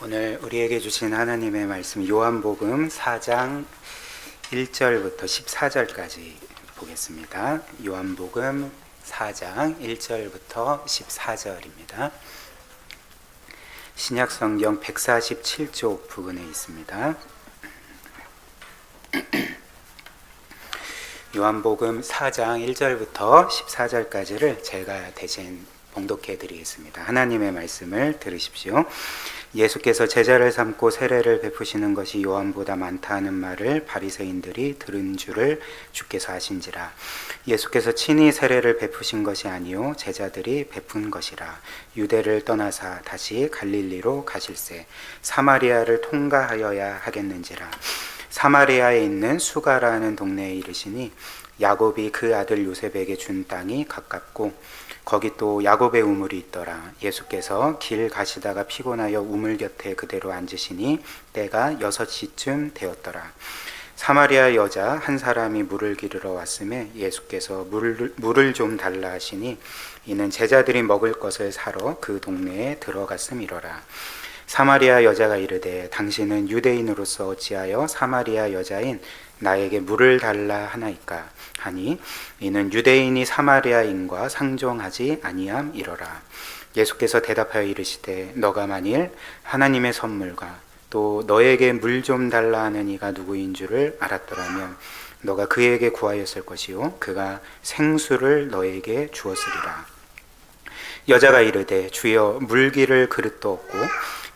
오늘 우리에게 주신 하나님의 말씀 요한복음 4장 1절부터 14절까지 보겠습니다. 요한복음 4장 1절부터 14절입니다. 신약성경 147쪽 부근에 있습니다. 요한복음 4장 1절부터 14절까지를 제가 대신 봉독해 드리겠습니다. 하나님의 말씀을 들으십시오. 예수께서 제자를 삼고 세례를 베푸시는 것이 요한보다 많다 하는 말을 바리새인들이 들은 줄을 주께서 아신지라. 예수께서 친히 세례를 베푸신 것이 아니요 제자들이 베푼 것이라. 유대를 떠나사 다시 갈릴리로 가실새 사마리아를 통과하여야 하겠는지라. 사마리아에 있는 수가라는 동네에 이르시니 야곱이 그 아들 요셉에게 준 땅이 가깝고 거기 또 야곱의 우물이 있더라. 예수께서 길 가시다가 피곤하여 우물 곁에 그대로 앉으시니 때가 6시쯤 되었더라. 사마리아 여자 한 사람이 물을 기르러 왔음에 예수께서 물을 좀 달라 하시니 이는 제자들이 먹을 것을 사러 그 동네에 들어갔음이로라. 사마리아 여자가 이르되 당신은 유대인으로서 어찌하여 사마리아 여자인 나에게 물을 달라 하나이까 하니 이는 유대인이 사마리아인과 상종하지 아니함이로라. 예수께서 대답하여 이르시되 너가 만일 하나님의 선물과 또 너에게 물 좀 달라 하는 이가 누구인 줄을 알았더라면 너가 그에게 구하였을 것이요 그가 생수를 너에게 주었으리라. 여자가 이르되 주여 물기를 그릇도 없고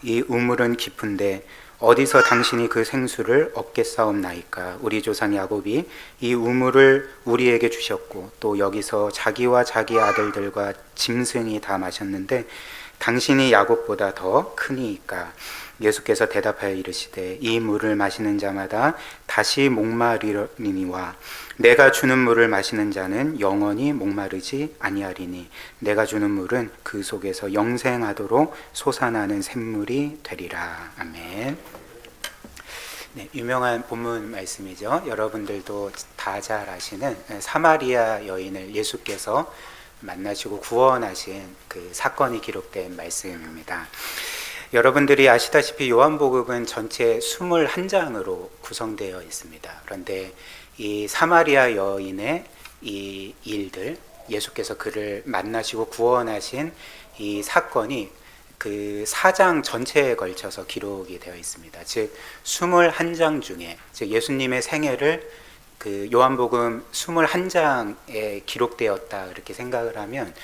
이 우물은 깊은데 어디서 당신이 그 생수를 얻겠사옵나이까. 우리 조상 야곱이 이 우물을 우리에게 주셨고 또 여기서 자기와 자기 아들들과 짐승이 다 마셨는데 당신이 야곱보다 더 크니이까. 예수께서 대답하여 이르시되 이 물을 마시는 자마다 다시 목마르리니와 내가 주는 물을 마시는 자는 영원히 목마르지 아니하리니 내가 주는 물은 그 속에서 영생하도록 솟아나는 샘물이 되리라. 아멘. 네, 유명한 본문 말씀이죠. 여러분들도 다 잘 아시는 사마리아 여인을 예수께서 만나시고 구원하신 그 사건이 기록된 말씀입니다. 여러분들이 아시다시피 요한복음은 전체 21장으로 구성되어 있습니다. 그런데 이 사마리아 여인의 이 일들, 예수께서 그를 만나시고 구원하신 이 사건이 그 4장 전체에 걸쳐서 기록이 되어 있습니다. 즉 21장 중에, 즉 예수님의 생애를 그 요한복음 21장에 기록되었다 이렇게 생각을 하면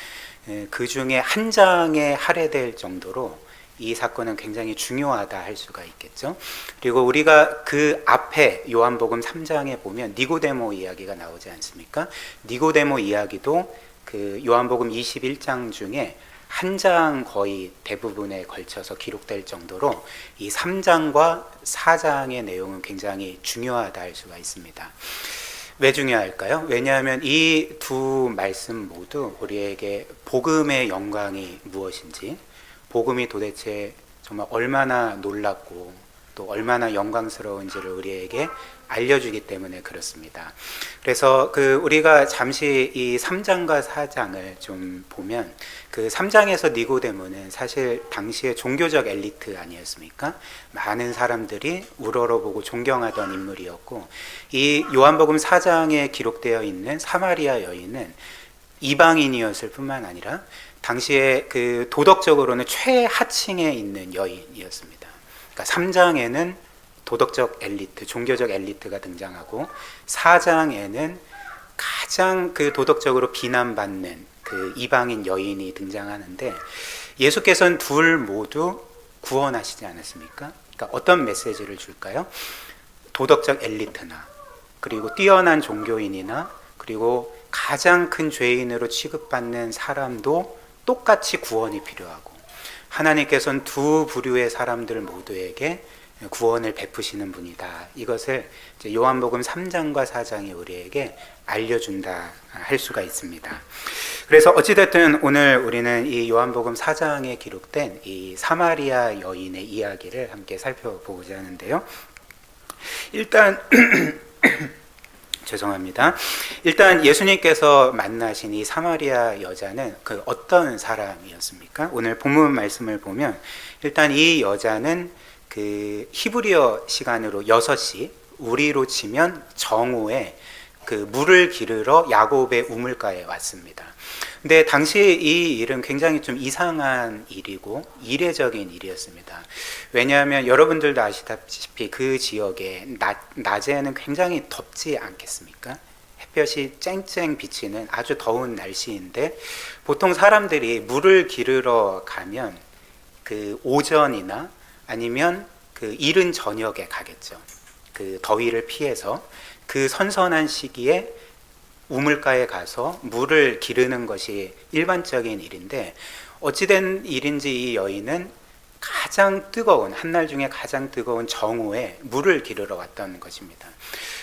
그 중에 한 장에 할애될 정도로 이 사건은 굉장히 중요하다 할 수가 있겠죠. 그리고 우리가 그 앞에 요한복음 3장에 보면 니고데모 이야기가 나오지 않습니까? 니고데모 이야기도 그 요한복음 21장 중에 한 장 거의 대부분에 걸쳐서 기록될 정도로 이 3장과 4장의 내용은 굉장히 중요하다 할 수가 있습니다. 왜 중요할까요? 왜냐하면 이 두 말씀 모두 우리에게 복음의 영광이 무엇인지, 복음이 도대체 정말 얼마나 놀랍고 또 얼마나 영광스러운지를 우리에게 알려주기 때문에 그렇습니다. 그래서 우리가 잠시 이 3장과 4장을 좀 보면 그 3장에서 니고데모는 사실 당시의 종교적 엘리트 아니었습니까? 많은 사람들이 우러러보고 존경하던 인물이었고, 이 요한복음 4장에 기록되어 있는 사마리아 여인은 이방인이었을 뿐만 아니라 당시에 그 도덕적으로는 최하층에 있는 여인이었습니다. 그러니까 3장에는 도덕적 엘리트, 종교적 엘리트가 등장하고 4장에는 가장 그 도덕적으로 비난받는 그 이방인 여인이 등장하는데 예수께서는 둘 모두 구원하시지 않았습니까? 그러니까 어떤 메시지를 줄까요? 도덕적 엘리트나 그리고 뛰어난 종교인이나 그리고 가장 큰 죄인으로 취급받는 사람도 똑같이 구원이 필요하고 하나님께서는 두 부류의 사람들 모두에게 구원을 베푸시는 분이다. 이것을 요한복음 3장과 4장이 우리에게 알려준다 할 수가 있습니다. 그래서 어찌됐든 오늘 우리는 이 요한복음 4장에 기록된 이 사마리아 여인의 이야기를 함께 살펴보고자 하는데요. 일단 죄송합니다. 일단 예수님께서 만나신 이 사마리아 여자는 그 어떤 사람이었습니까? 오늘 본문 말씀을 보면 일단 이 여자는 그 히브리어 시간으로 6시, 우리로 치면 정오에 그 물을 기르러 야곱의 우물가에 왔습니다. 근데 당시 이 일은 굉장히 좀 이상한 일이고 이례적인 일이었습니다. 왜냐하면 여러분들도 아시다시피 그 지역에 낮에는 굉장히 덥지 않겠습니까? 햇볕이 쨍쨍 비치는 아주 더운 날씨인데 보통 사람들이 물을 기르러 가면 그 오전이나 아니면 그 이른 저녁에 가겠죠. 그 더위를 피해서 그 선선한 시기에 우물가에 가서 물을 기르는 것이 일반적인 일인데 어찌된 일인지 이 여인은 가장 뜨거운 한날 중에 가장 뜨거운 정오에 물을 기르러 왔던 것입니다.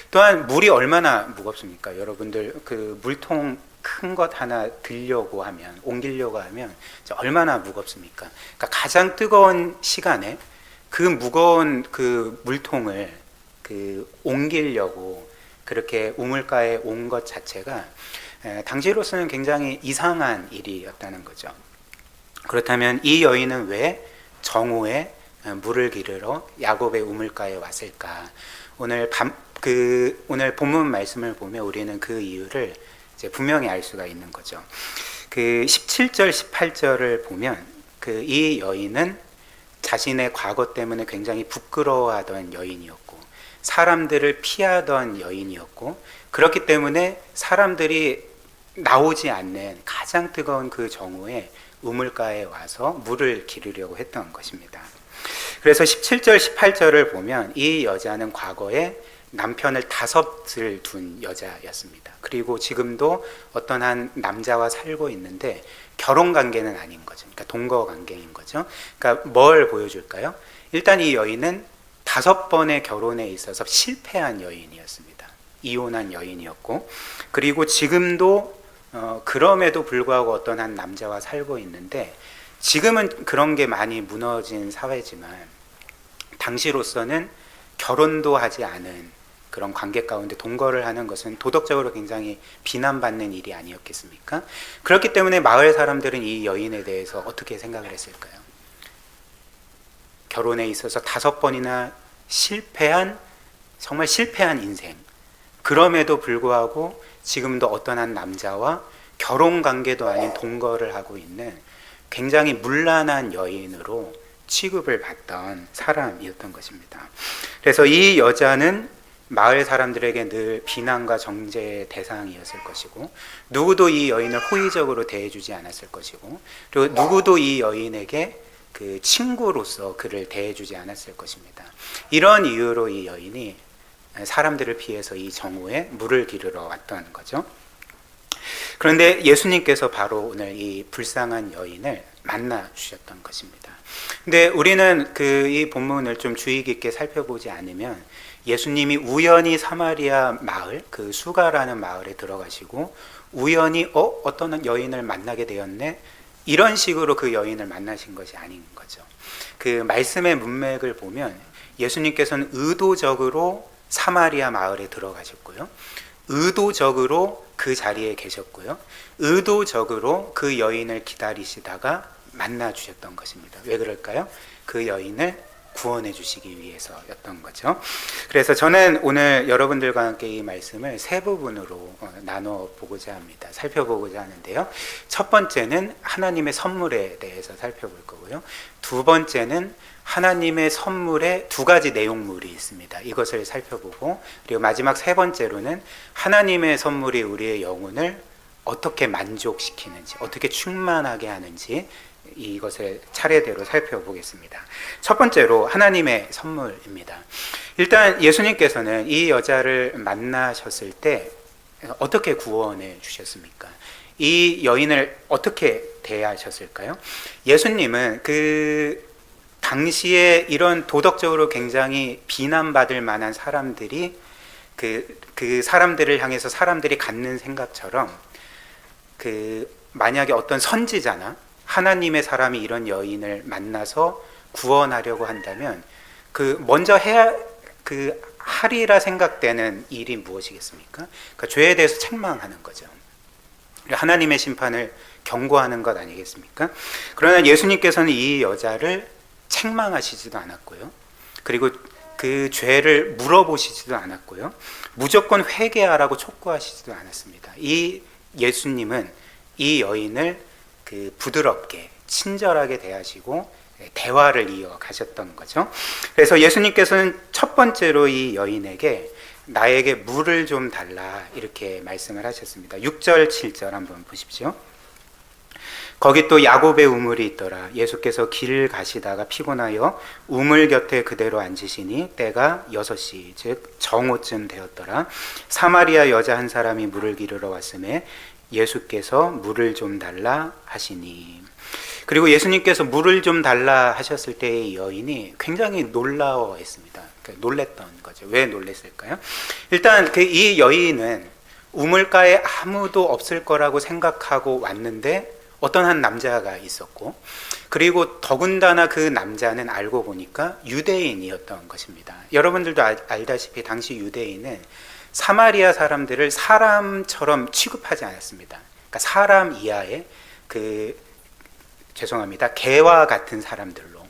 또한 물이 얼마나 무겁습니까? 여러분들 그 물통 큰 것 하나 들려고 하면 옮기려고 하면 얼마나 무겁습니까? 그러니까 가장 뜨거운 시간에 그 무거운 그 물통을 그 옮기려고 그렇게 우물가에 온 것 자체가 당시로서는 굉장히 이상한 일이었다는 거죠. 그렇다면 이 여인은 왜 정오에 물을 기르러 야곱의 우물가에 왔을까? 오늘 본문 말씀을 보면 우리는 그 이유를 이제 분명히 알 수가 있는 거죠. 그 17절, 18절을 보면 그 이 여인은 자신의 과거 때문에 굉장히 부끄러워하던 여인이었고 사람들을 피하던 여인이었고 그렇기 때문에 사람들이 나오지 않는 가장 뜨거운 그 정오에 우물가에 와서 물을 기르려고 했던 것입니다. 그래서 17절, 18절을 보면 이 여자는 과거에 남편을 5을 둔 여자였습니다. 그리고 지금도 어떤 한 남자와 살고 있는데 결혼 관계는 아닌 거죠. 그러니까 동거 관계인 거죠. 그러니까 뭘 보여줄까요? 일단 이 여인은 5번의 결혼에 있어서 실패한 여인이었습니다. 이혼한 여인이었고 그리고 지금도 그럼에도 불구하고 어떤 한 남자와 살고 있는데 지금은 그런 게 많이 무너진 사회지만 당시로서는 결혼도 하지 않은 그런 관계 가운데 동거를 하는 것은 도덕적으로 굉장히 비난받는 일이 아니었겠습니까? 그렇기 때문에 마을 사람들은 이 여인에 대해서 어떻게 생각을 했을까요? 결혼에 있어서 5번이나 정말 실패한 인생. 그럼에도 불구하고 지금도 어떤 한 남자와 결혼 관계도 아닌 동거를 하고 있는 굉장히 문란한 여인으로 취급을 받던 사람이었던 것입니다. 그래서 이 여자는 마을 사람들에게 늘 비난과 정죄의 대상이었을 것이고 누구도 이 여인을 호의적으로 대해주지 않았을 것이고 그리고 누구도 이 여인에게 그 친구로서 그를 대해주지 않았을 것입니다. 이런 이유로 이 여인이 사람들을 피해서 이 정오에 물을 기르러 왔던 거죠. 그런데 예수님께서 바로 오늘 이 불쌍한 여인을 만나 주셨던 것입니다. 근데 우리는 이 본문을 좀 주의 깊게 살펴보지 않으면 예수님이 우연히 사마리아 마을, 그 수가라는 마을에 들어가시고 우연히 어떤 여인을 만나게 되었네? 이런 식으로 그 여인을 만나신 것이 아닌 거죠. 그 말씀의 문맥을 보면 예수님께서는 의도적으로 사마리아 마을에 들어가셨고요. 의도적으로 그 자리에 계셨고요. 의도적으로 그 여인을 기다리시다가 만나 주셨던 것입니다. 왜 그럴까요? 그 여인을 구원해 주시기 위해서였던 거죠. 그래서 저는 오늘 여러분들과 함께 이 말씀을 세 부분으로 나눠 보고자 합니다. 살펴보고자 하는데요. 첫 번째는 하나님의 선물에 대해서 살펴볼 거고요. 두 번째는 하나님의 선물에 2가지 내용물이 있습니다. 이것을 살펴보고 그리고 마지막 세 번째로는 하나님의 선물이 우리의 영혼을 어떻게 만족시키는지 어떻게 충만하게 하는지 이것을 차례대로 살펴보겠습니다. 첫 번째로 하나님의 선물입니다. 일단 예수님께서는 이 여자를 만나셨을 때 어떻게 구원해 주셨습니까? 이 여인을 어떻게 대하셨을까요? 예수님은 그 당시에 이런 도덕적으로 굉장히 비난받을 만한 사람들이 그 사람들을 향해서 사람들이 갖는 생각처럼 만약에 어떤 선지자나 하나님의 사람이 이런 여인을 만나서 구원하려고 한다면 먼저 하리라 생각되는 일이 무엇이겠습니까? 그러니까 죄에 대해서 책망하는 거죠. 하나님의 심판을 경고하는 것 아니겠습니까? 그러나 예수님께서는 이 여자를 책망하시지도 않았고요. 그리고 그 죄를 물어보시지도 않았고요. 무조건 회개하라고 촉구하시지도 않았습니다. 이 예수님은 이 여인을 그 부드럽게 친절하게 대하시고 대화를 이어가셨던 거죠. 그래서 예수님께서는 첫 번째로 이 여인에게 나에게 물을 좀 달라 이렇게 말씀을 하셨습니다. 6절 7절 한번 보십시오. 거기 또 야곱의 우물이 있더라. 예수께서 길을 가시다가 피곤하여 우물 곁에 그대로 앉으시니 때가 6시 즉 정오쯤 되었더라. 사마리아 여자 한 사람이 물을 기르러 왔음에 예수께서 물을 좀 달라 하시니. 그리고 예수님께서 물을 좀 달라 하셨을 때 이 여인이 굉장히 놀라워했습니다. 그러니까 놀랬던 거죠. 왜 놀랬을까요? 일단 이 여인은 우물가에 아무도 없을 거라고 생각하고 왔는데 어떤 한 남자가 있었고, 그리고 더군다나 그 남자는 알고 보니까 유대인이었던 것입니다. 여러분들도 알다시피 당시 유대인은 사마리아 사람들을 사람처럼 취급하지 않았습니다. 그러니까 사람 이하의 개와 같은 사람들로,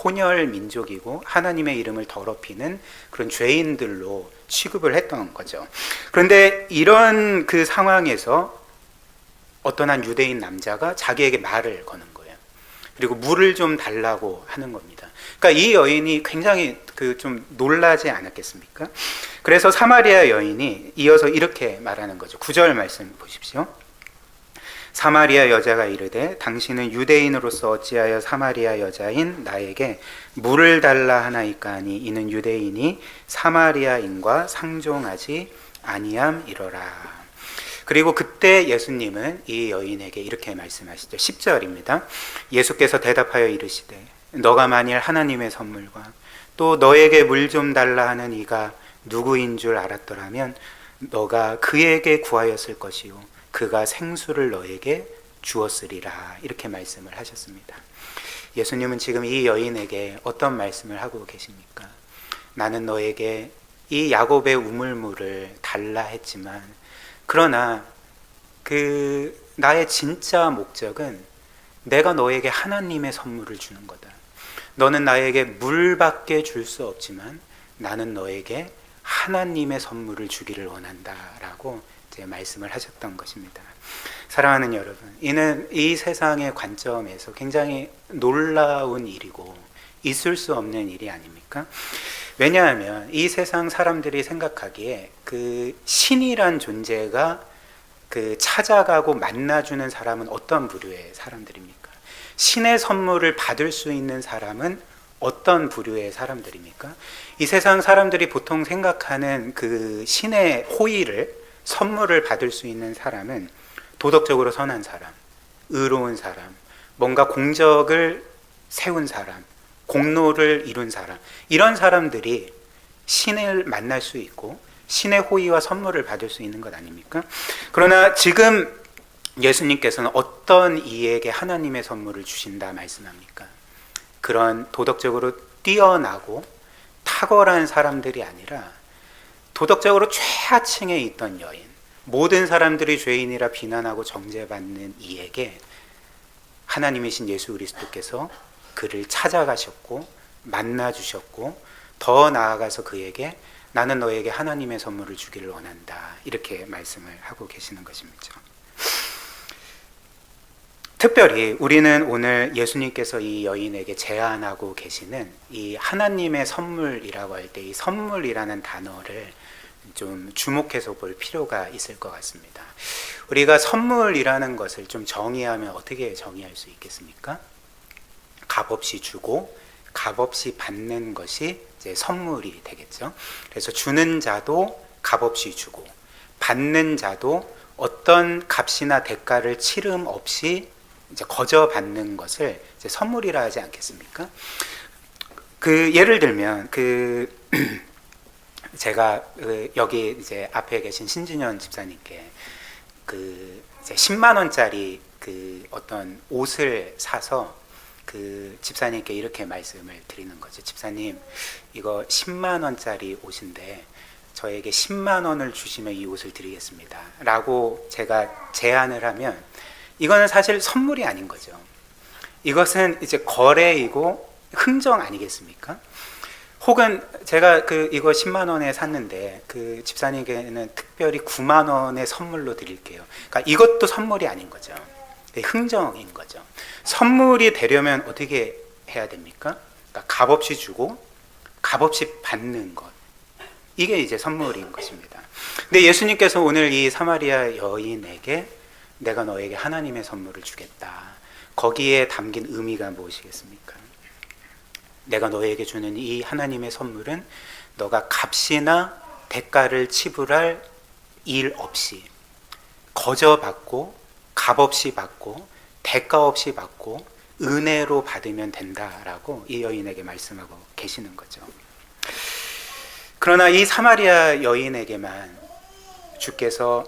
혼혈 민족이고 하나님의 이름을 더럽히는 그런 죄인들로 취급을 했던 거죠. 그런데 이런 그 상황에서 어떤 한 유대인 남자가 자기에게 말을 거는 거예요. 그리고 물을 좀 달라고 하는 겁니다. 그러니까 이 여인이 굉장히 좀 놀라지 않았겠습니까? 그래서 사마리아 여인이 이어서 이렇게 말하는 거죠. 9절 말씀 보십시오. 사마리아 여자가 이르되 당신은 유대인으로서 어찌하여 사마리아 여자인 나에게 물을 달라 하나이까 하니 이는 유대인이 사마리아인과 상종하지 아니함이러라. 그리고 그때 예수님은 이 여인에게 이렇게 말씀하시죠. 10절입니다. 예수께서 대답하여 이르시되 너가 만일 하나님의 선물과 또 너에게 물 좀 달라 하는 이가 누구인 줄 알았더라면 너가 그에게 구하였을 것이요 그가 생수를 너에게 주었으리라. 이렇게 말씀을 하셨습니다. 예수님은 지금 이 여인에게 어떤 말씀을 하고 계십니까? 나는 너에게 이 야곱의 우물물을 달라 했지만 그러나 나의 진짜 목적은 내가 너에게 하나님의 선물을 주는 거다. 너는 나에게 물밖에 줄 수 없지만 나는 너에게 하나님의 선물을 주기를 원한다 라고 이제 말씀을 하셨던 것입니다. 사랑하는 여러분, 이는 이 세상의 관점에서 굉장히 놀라운 일이고 있을 수 없는 일이 아닙니까? 왜냐하면 이 세상 사람들이 생각하기에 신이란 존재가 찾아가고 만나주는 사람은 어떤 부류의 사람들입니까? 신의 선물을 받을 수 있는 사람은 어떤 부류의 사람들입니까? 이 세상 사람들이 보통 생각하는 신의 호의를, 선물을 받을 수 있는 사람은 도덕적으로 선한 사람, 의로운 사람, 뭔가 공적을 세운 사람, 공로를 이룬 사람, 이런 사람들이 신을 만날 수 있고 신의 호의와 선물을 받을 수 있는 것 아닙니까? 그러나 지금 예수님께서는 어떤 이에게 하나님의 선물을 주신다 말씀합니까? 그런 도덕적으로 뛰어나고 탁월한 사람들이 아니라 도덕적으로 최하층에 있던 여인, 모든 사람들이 죄인이라 비난하고 정죄받는 이에게 하나님이신 예수 그리스도께서 그를 찾아가셨고 만나주셨고 더 나아가서 그에게 나는 너에게 하나님의 선물을 주기를 원한다 이렇게 말씀을 하고 계시는 것입니다. 특별히 우리는 오늘 예수님께서 이 여인에게 제안하고 계시는 이 하나님의 선물이라고 할 때 이 선물이라는 단어를 좀 주목해서 볼 필요가 있을 것 같습니다. 우리가 선물이라는 것을 좀 정의하면 어떻게 정의할 수 있겠습니까? 값없이 주고 값없이 받는 것이 이제 선물이 되겠죠. 그래서 주는 자도 값없이 주고 받는 자도 어떤 값이나 대가를 치름 없이 이제 거저 받는 것을 이제 선물이라 하지 않겠습니까? 예를 들면 제가 여기 이제 앞에 계신 신진현 집사님께 이제 10만 원짜리 어떤 옷을 사서 그 집사님께 이렇게 말씀을 드리는 거죠. 집사님, 이거 10만 원짜리 옷인데 저에게 10만 원을 주시면 이 옷을 드리겠습니다 라고 제가 제안을 하면 이거는 사실 선물이 아닌 거죠. 이것은 이제 거래이고 흥정 아니겠습니까? 혹은 제가 이거 10만 원에 샀는데 그 집사님께는 특별히 9만 원의 선물로 드릴게요. 그러니까 이것도 선물이 아닌 거죠. 흥정인 거죠. 선물이 되려면 어떻게 해야 됩니까? 그러니까 값없이 주고 값없이 받는 것. 이게 이제 선물인 것입니다. 근데 예수님께서 오늘 이 사마리아 여인에게 내가 너에게 하나님의 선물을 주겠다. 거기에 담긴 의미가 무엇이겠습니까? 내가 너에게 주는 이 하나님의 선물은 너가 값이나 대가를 치불할 일 없이 거저 받고 값없이 받고 대가 없이 받고 은혜로 받으면 된다라고 이 여인에게 말씀하고 계시는 거죠. 그러나 이 사마리아 여인에게만 주께서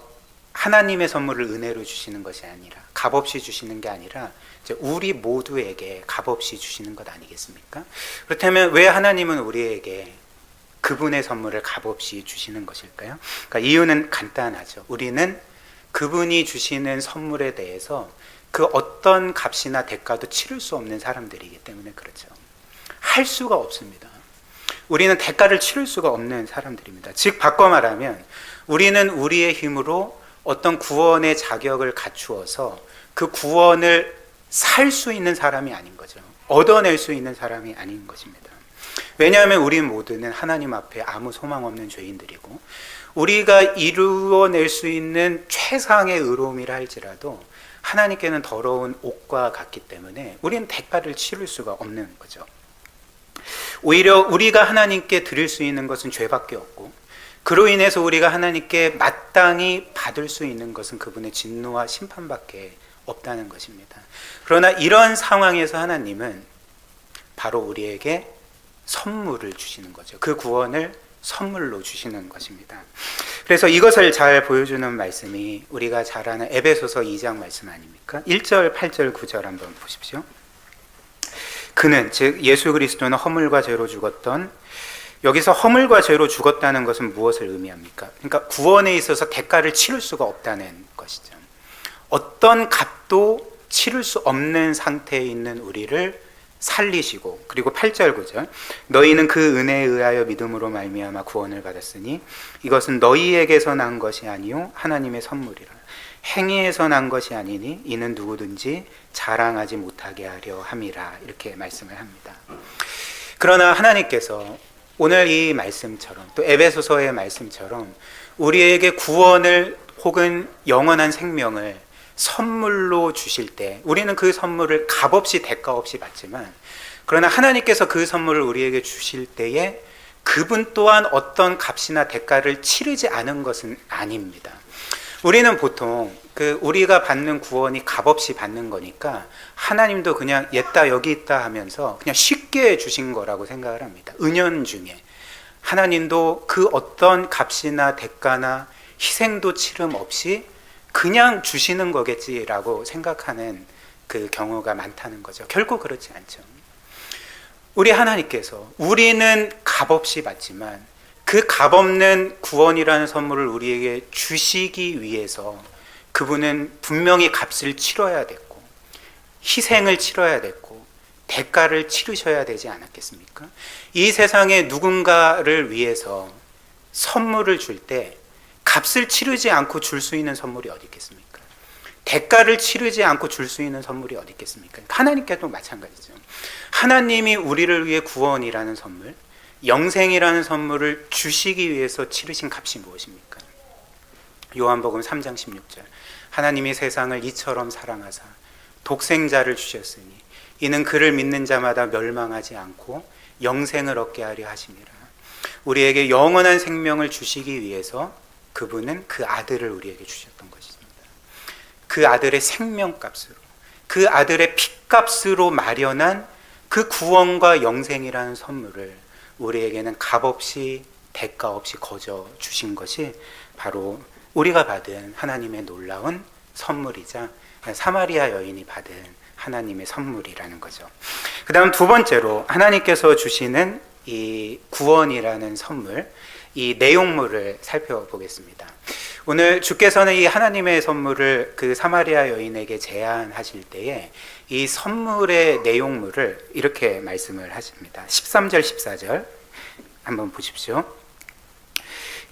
하나님의 선물을 은혜로 주시는 것이 아니라 값없이 주시는 게 아니라 우리 모두에게 값없이 주시는 것 아니겠습니까? 그렇다면 왜 하나님은 우리에게 그분의 선물을 값없이 주시는 것일까요? 그러니까 이유는 간단하죠. 우리는 그분이 주시는 선물에 대해서 그 어떤 값이나 대가도 치를 수 없는 사람들이기 때문에 그렇죠. 할 수가 없습니다. 우리는 대가를 치를 수가 없는 사람들입니다. 즉 바꿔 말하면 우리는 우리의 힘으로 어떤 구원의 자격을 갖추어서 그 구원을 살 수 있는 사람이 아닌 거죠. 얻어낼 수 있는 사람이 아닌 것입니다. 왜냐하면 우리 모두는 하나님 앞에 아무 소망 없는 죄인들이고 우리가 이루어낼 수 있는 최상의 의로움이라 할지라도 하나님께는 더러운 옷과 같기 때문에 우리는 대가를 치를 수가 없는 거죠. 오히려 우리가 하나님께 드릴 수 있는 것은 죄밖에 없고 그로 인해서 우리가 하나님께 마땅히 받을 수 있는 것은 그분의 진노와 심판밖에 없다는 것입니다. 그러나 이런 상황에서 하나님은 바로 우리에게 선물을 주시는 거죠. 그 구원을 선물로 주시는 것입니다. 그래서 이것을 잘 보여주는 말씀이 우리가 잘 아는 에베소서 2장 말씀 아닙니까? 1절, 8절, 9절 한번 보십시오. 그는 즉 예수 그리스도는 허물과 죄로 죽었던, 여기서 허물과 죄로 죽었다는 것은 무엇을 의미합니까? 그러니까 구원에 있어서 대가를 치를 수가 없다는 것이죠. 어떤 값도 치를 수 없는 상태에 있는 우리를 살리시고, 그리고 8절 9절 너희는 그 은혜에 의하여 믿음으로 말미암아 구원을 받았으니 이것은 너희에게서 난 것이 아니요 하나님의 선물이라. 행위에서 난 것이 아니니 이는 누구든지 자랑하지 못하게 하려 함이라. 이렇게 말씀을 합니다. 그러나 하나님께서 오늘 이 말씀처럼 또 에베소서의 말씀처럼 우리에게 구원을 혹은 영원한 생명을 선물로 주실 때 우리는 그 선물을 값없이 대가 없이 받지만, 그러나 하나님께서 그 선물을 우리에게 주실 때에 그분 또한 어떤 값이나 대가를 치르지 않은 것은 아닙니다. 우리는 보통 우리가 받는 구원이 값없이 받는 거니까 하나님도 그냥 옛다 여기 있다 하면서 그냥 쉽게 주신 거라고 생각을 합니다. 은연중에 하나님도 그 어떤 값이나 대가나 희생도 치름 없이 그냥 주시는 거겠지라고 생각하는 그 경우가 많다는 거죠. 결코 그렇지 않죠. 우리 하나님께서 우리는 값없이 받지만 그 값없는 구원이라는 선물을 우리에게 주시기 위해서 그분은 분명히 값을 치러야 됐고 희생을 치러야 됐고 대가를 치르셔야 되지 않았겠습니까? 이 세상에 누군가를 위해서 선물을 줄 때 값을 치르지 않고 줄 수 있는 선물이 어디 있겠습니까? 대가를 치르지 않고 줄 수 있는 선물이 어디 있겠습니까? 하나님께도 마찬가지죠. 하나님이 우리를 위해 구원이라는 선물, 영생이라는 선물을 주시기 위해서 치르신 값이 무엇입니까? 요한복음 3장 16절 하나님이 세상을 이처럼 사랑하사 독생자를 주셨으니 이는 그를 믿는 자마다 멸망하지 않고 영생을 얻게 하려 하심이라. 우리에게 영원한 생명을 주시기 위해서 그분은 그 아들을 우리에게 주셨던 것입니다. 그 아들의 생명값으로, 그 아들의 피값으로 마련한 그 구원과 영생이라는 선물을 우리에게는 값없이 대가 없이 거저 주신 것이 바로 우리가 받은 하나님의 놀라운 선물이자 사마리아 여인이 받은 하나님의 선물이라는 거죠. 그 다음 두 번째로 하나님께서 주시는 이 구원이라는 선물, 이 내용물을 살펴보겠습니다. 오늘 주께서는 이 하나님의 선물을 그 사마리아 여인에게 제안하실 때에 이 선물의 내용물을 이렇게 말씀을 하십니다. 13절 14절 한번 보십시오.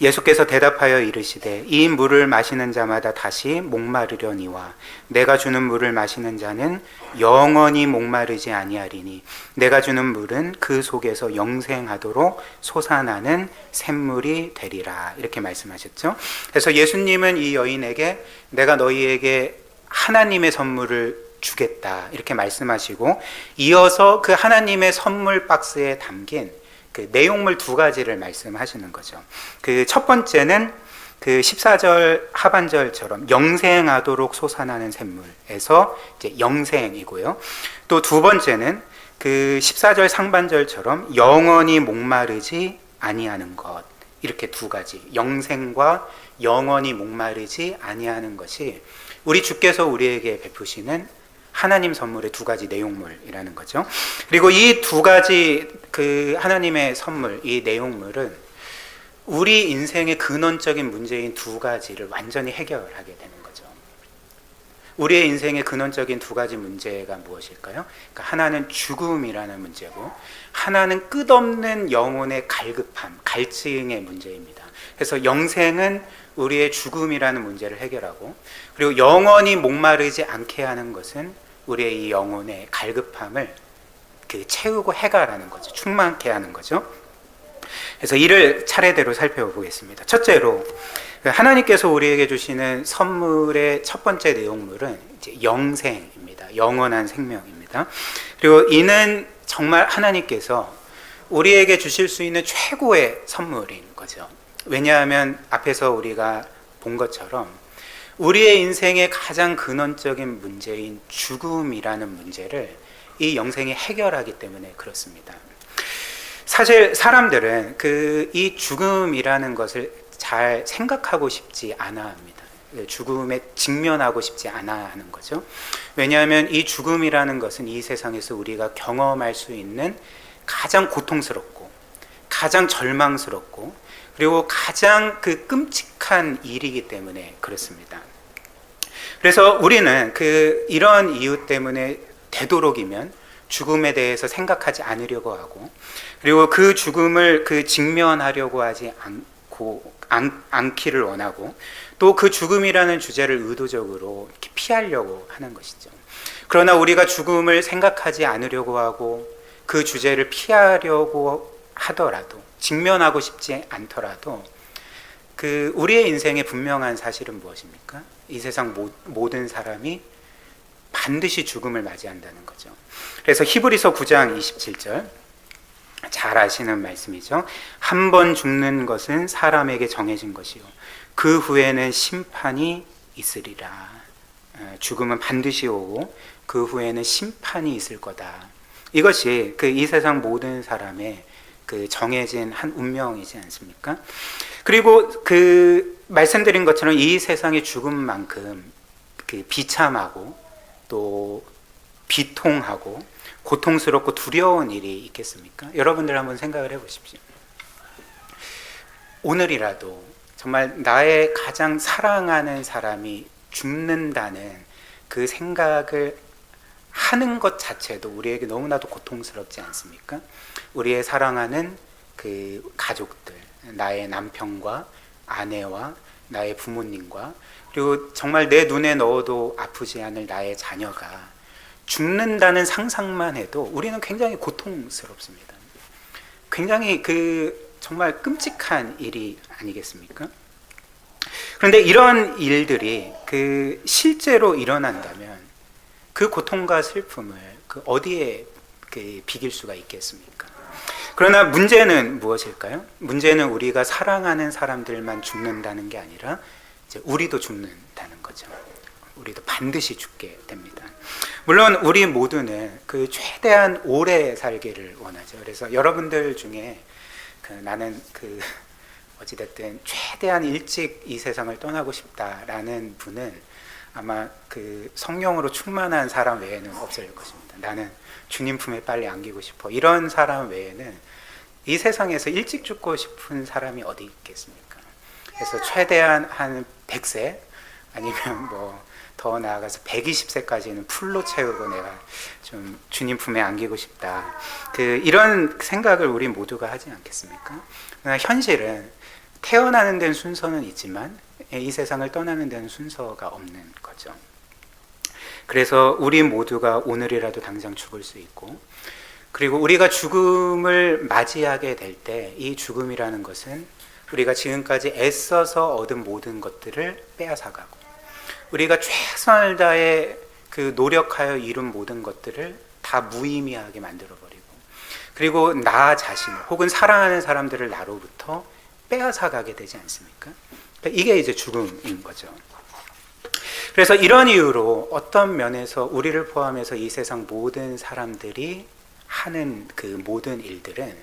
예수께서 대답하여 이르시되 이 물을 마시는 자마다 다시 목마르려니와 내가 주는 물을 마시는 자는 영원히 목마르지 아니하리니 내가 주는 물은 그 속에서 영생하도록 솟아나는 샘물이 되리라. 이렇게 말씀하셨죠. 그래서 예수님은 이 여인에게 내가 너희에게 하나님의 선물을 주겠다 이렇게 말씀하시고, 이어서 그 하나님의 선물 박스에 담긴 그 내용물 두 가지를 말씀하시는 거죠. 그 첫 번째는 그 14절 하반절처럼 영생하도록 솟아나는 샘물에서 이제 영생이고요. 또 두 번째는 그 14절 상반절처럼 영원히 목마르지 아니하는 것. 이렇게 두 가지, 영생과 영원히 목마르지 아니하는 것이 우리 주께서 우리에게 베푸시는 하나님 선물의 두 가지 내용물이라는 거죠. 그리고 이 두 가지 그 하나님의 선물, 이 내용물은 우리 인생의 근원적인 문제인 두 가지를 완전히 해결하게 되는 거죠. 우리의 인생의 근원적인 두 가지 문제가 무엇일까요? 그러니까 하나는 죽음이라는 문제고, 하나는 끝없는 영혼의 갈급함, 갈증의 문제입니다. 그래서 영생은 우리의 죽음이라는 문제를 해결하고, 그리고 영원히 목마르지 않게 하는 것은 우리의 이 영혼의 갈급함을 채우고 해결하는 거죠. 충만케 하는 거죠. 그래서 이를 차례대로 살펴보겠습니다. 첫째로 하나님께서 우리에게 주시는 선물의 첫 번째 내용물은 이제 영생입니다. 영원한 생명입니다. 그리고 이는 정말 하나님께서 우리에게 주실 수 있는 최고의 선물인 거죠. 왜냐하면 앞에서 우리가 본 것처럼 우리의 인생의 가장 근원적인 문제인 죽음이라는 문제를 이 영생이 해결하기 때문에 그렇습니다. 사실 사람들은 이 죽음이라는 것을 잘 생각하고 싶지 않아 합니다. 죽음에 직면하고 싶지 않아 하는 거죠. 왜냐하면 이 죽음이라는 것은 이 세상에서 우리가 경험할 수 있는 가장 고통스럽고 가장 절망스럽고 그리고 가장 끔찍한 일이기 때문에 그렇습니다. 그래서 우리는 이런 이유 때문에 되도록이면 죽음에 대해서 생각하지 않으려고 하고, 그리고 그 죽음을 직면하려고 하지 않기를 원하고, 또 그 죽음이라는 주제를 의도적으로 이렇게 피하려고 하는 것이죠. 그러나 우리가 죽음을 생각하지 않으려고 하고 그 주제를 피하려고 하더라도, 직면하고 싶지 않더라도 우리의 인생의 분명한 사실은 무엇입니까? 이 세상 모든 사람이 반드시 죽음을 맞이한다는 거죠. 그래서 히브리서 9장 27절 잘 아시는 말씀이죠. 한 번 죽는 것은 사람에게 정해진 것이요 그 후에는 심판이 있으리라. 죽음은 반드시 오고 그 후에는 심판이 있을 거다. 이것이 이 세상 모든 사람의 정해진 한 운명이지 않습니까? 그리고 말씀드린 것처럼 이 세상의 죽음만큼 비참하고 또 비통하고 고통스럽고 두려운 일이 있겠습니까? 여러분들 한번 생각을 해보십시오. 오늘이라도 정말 나의 가장 사랑하는 사람이 죽는다는 그 생각을 하는 것 자체도 우리에게 너무나도 고통스럽지 않습니까? 우리의 사랑하는 가족들, 나의 남편과 아내와 나의 부모님과 그리고 정말 내 눈에 넣어도 아프지 않을 나의 자녀가 죽는다는 상상만 해도 우리는 굉장히 고통스럽습니다. 굉장히 정말 끔찍한 일이 아니겠습니까? 그런데 이런 일들이 실제로 일어난다면 그 고통과 슬픔을 어디에 비길 수가 있겠습니까? 그러나 문제는 무엇일까요? 문제는 우리가 사랑하는 사람들만 죽는다는 게 아니라 이제 우리도 죽는다는 거죠. 우리도 반드시 죽게 됩니다. 물론 우리 모두는 최대한 오래 살기를 원하죠. 그래서 여러분들 중에 나는 어찌됐든 최대한 일찍 이 세상을 떠나고 싶다라는 분은 아마 그 성령으로 충만한 사람 외에는 없을 것입니다. 나는 주님 품에 빨리 안기고 싶어. 이런 사람 외에는 이 세상에서 일찍 죽고 싶은 사람이 어디 있겠습니까? 그래서 최대한 한 100세 아니면 뭐 더 나아가서 120세까지는 풀로 채우고 내가 좀 주님 품에 안기고 싶다. 이런 생각을 우리 모두가 하지 않겠습니까? 그러나 현실은 태어나는 데는 순서는 있지만 이 세상을 떠나는 데는 순서가 없는 거죠. 그래서 우리 모두가 오늘이라도 당장 죽을 수 있고, 그리고 우리가 죽음을 맞이하게 될 때 이 죽음이라는 것은 우리가 지금까지 애써서 얻은 모든 것들을 빼앗아가고, 우리가 최선을 다해 노력하여 이룬 모든 것들을 다 무의미하게 만들어버리고, 그리고 나 자신 혹은 사랑하는 사람들을 나로부터 빼앗아가게 되지 않습니까? 이게 이제 죽음인 거죠. 그래서 이런 이유로 어떤 면에서 우리를 포함해서 이 세상 모든 사람들이 하는 그 모든 일들은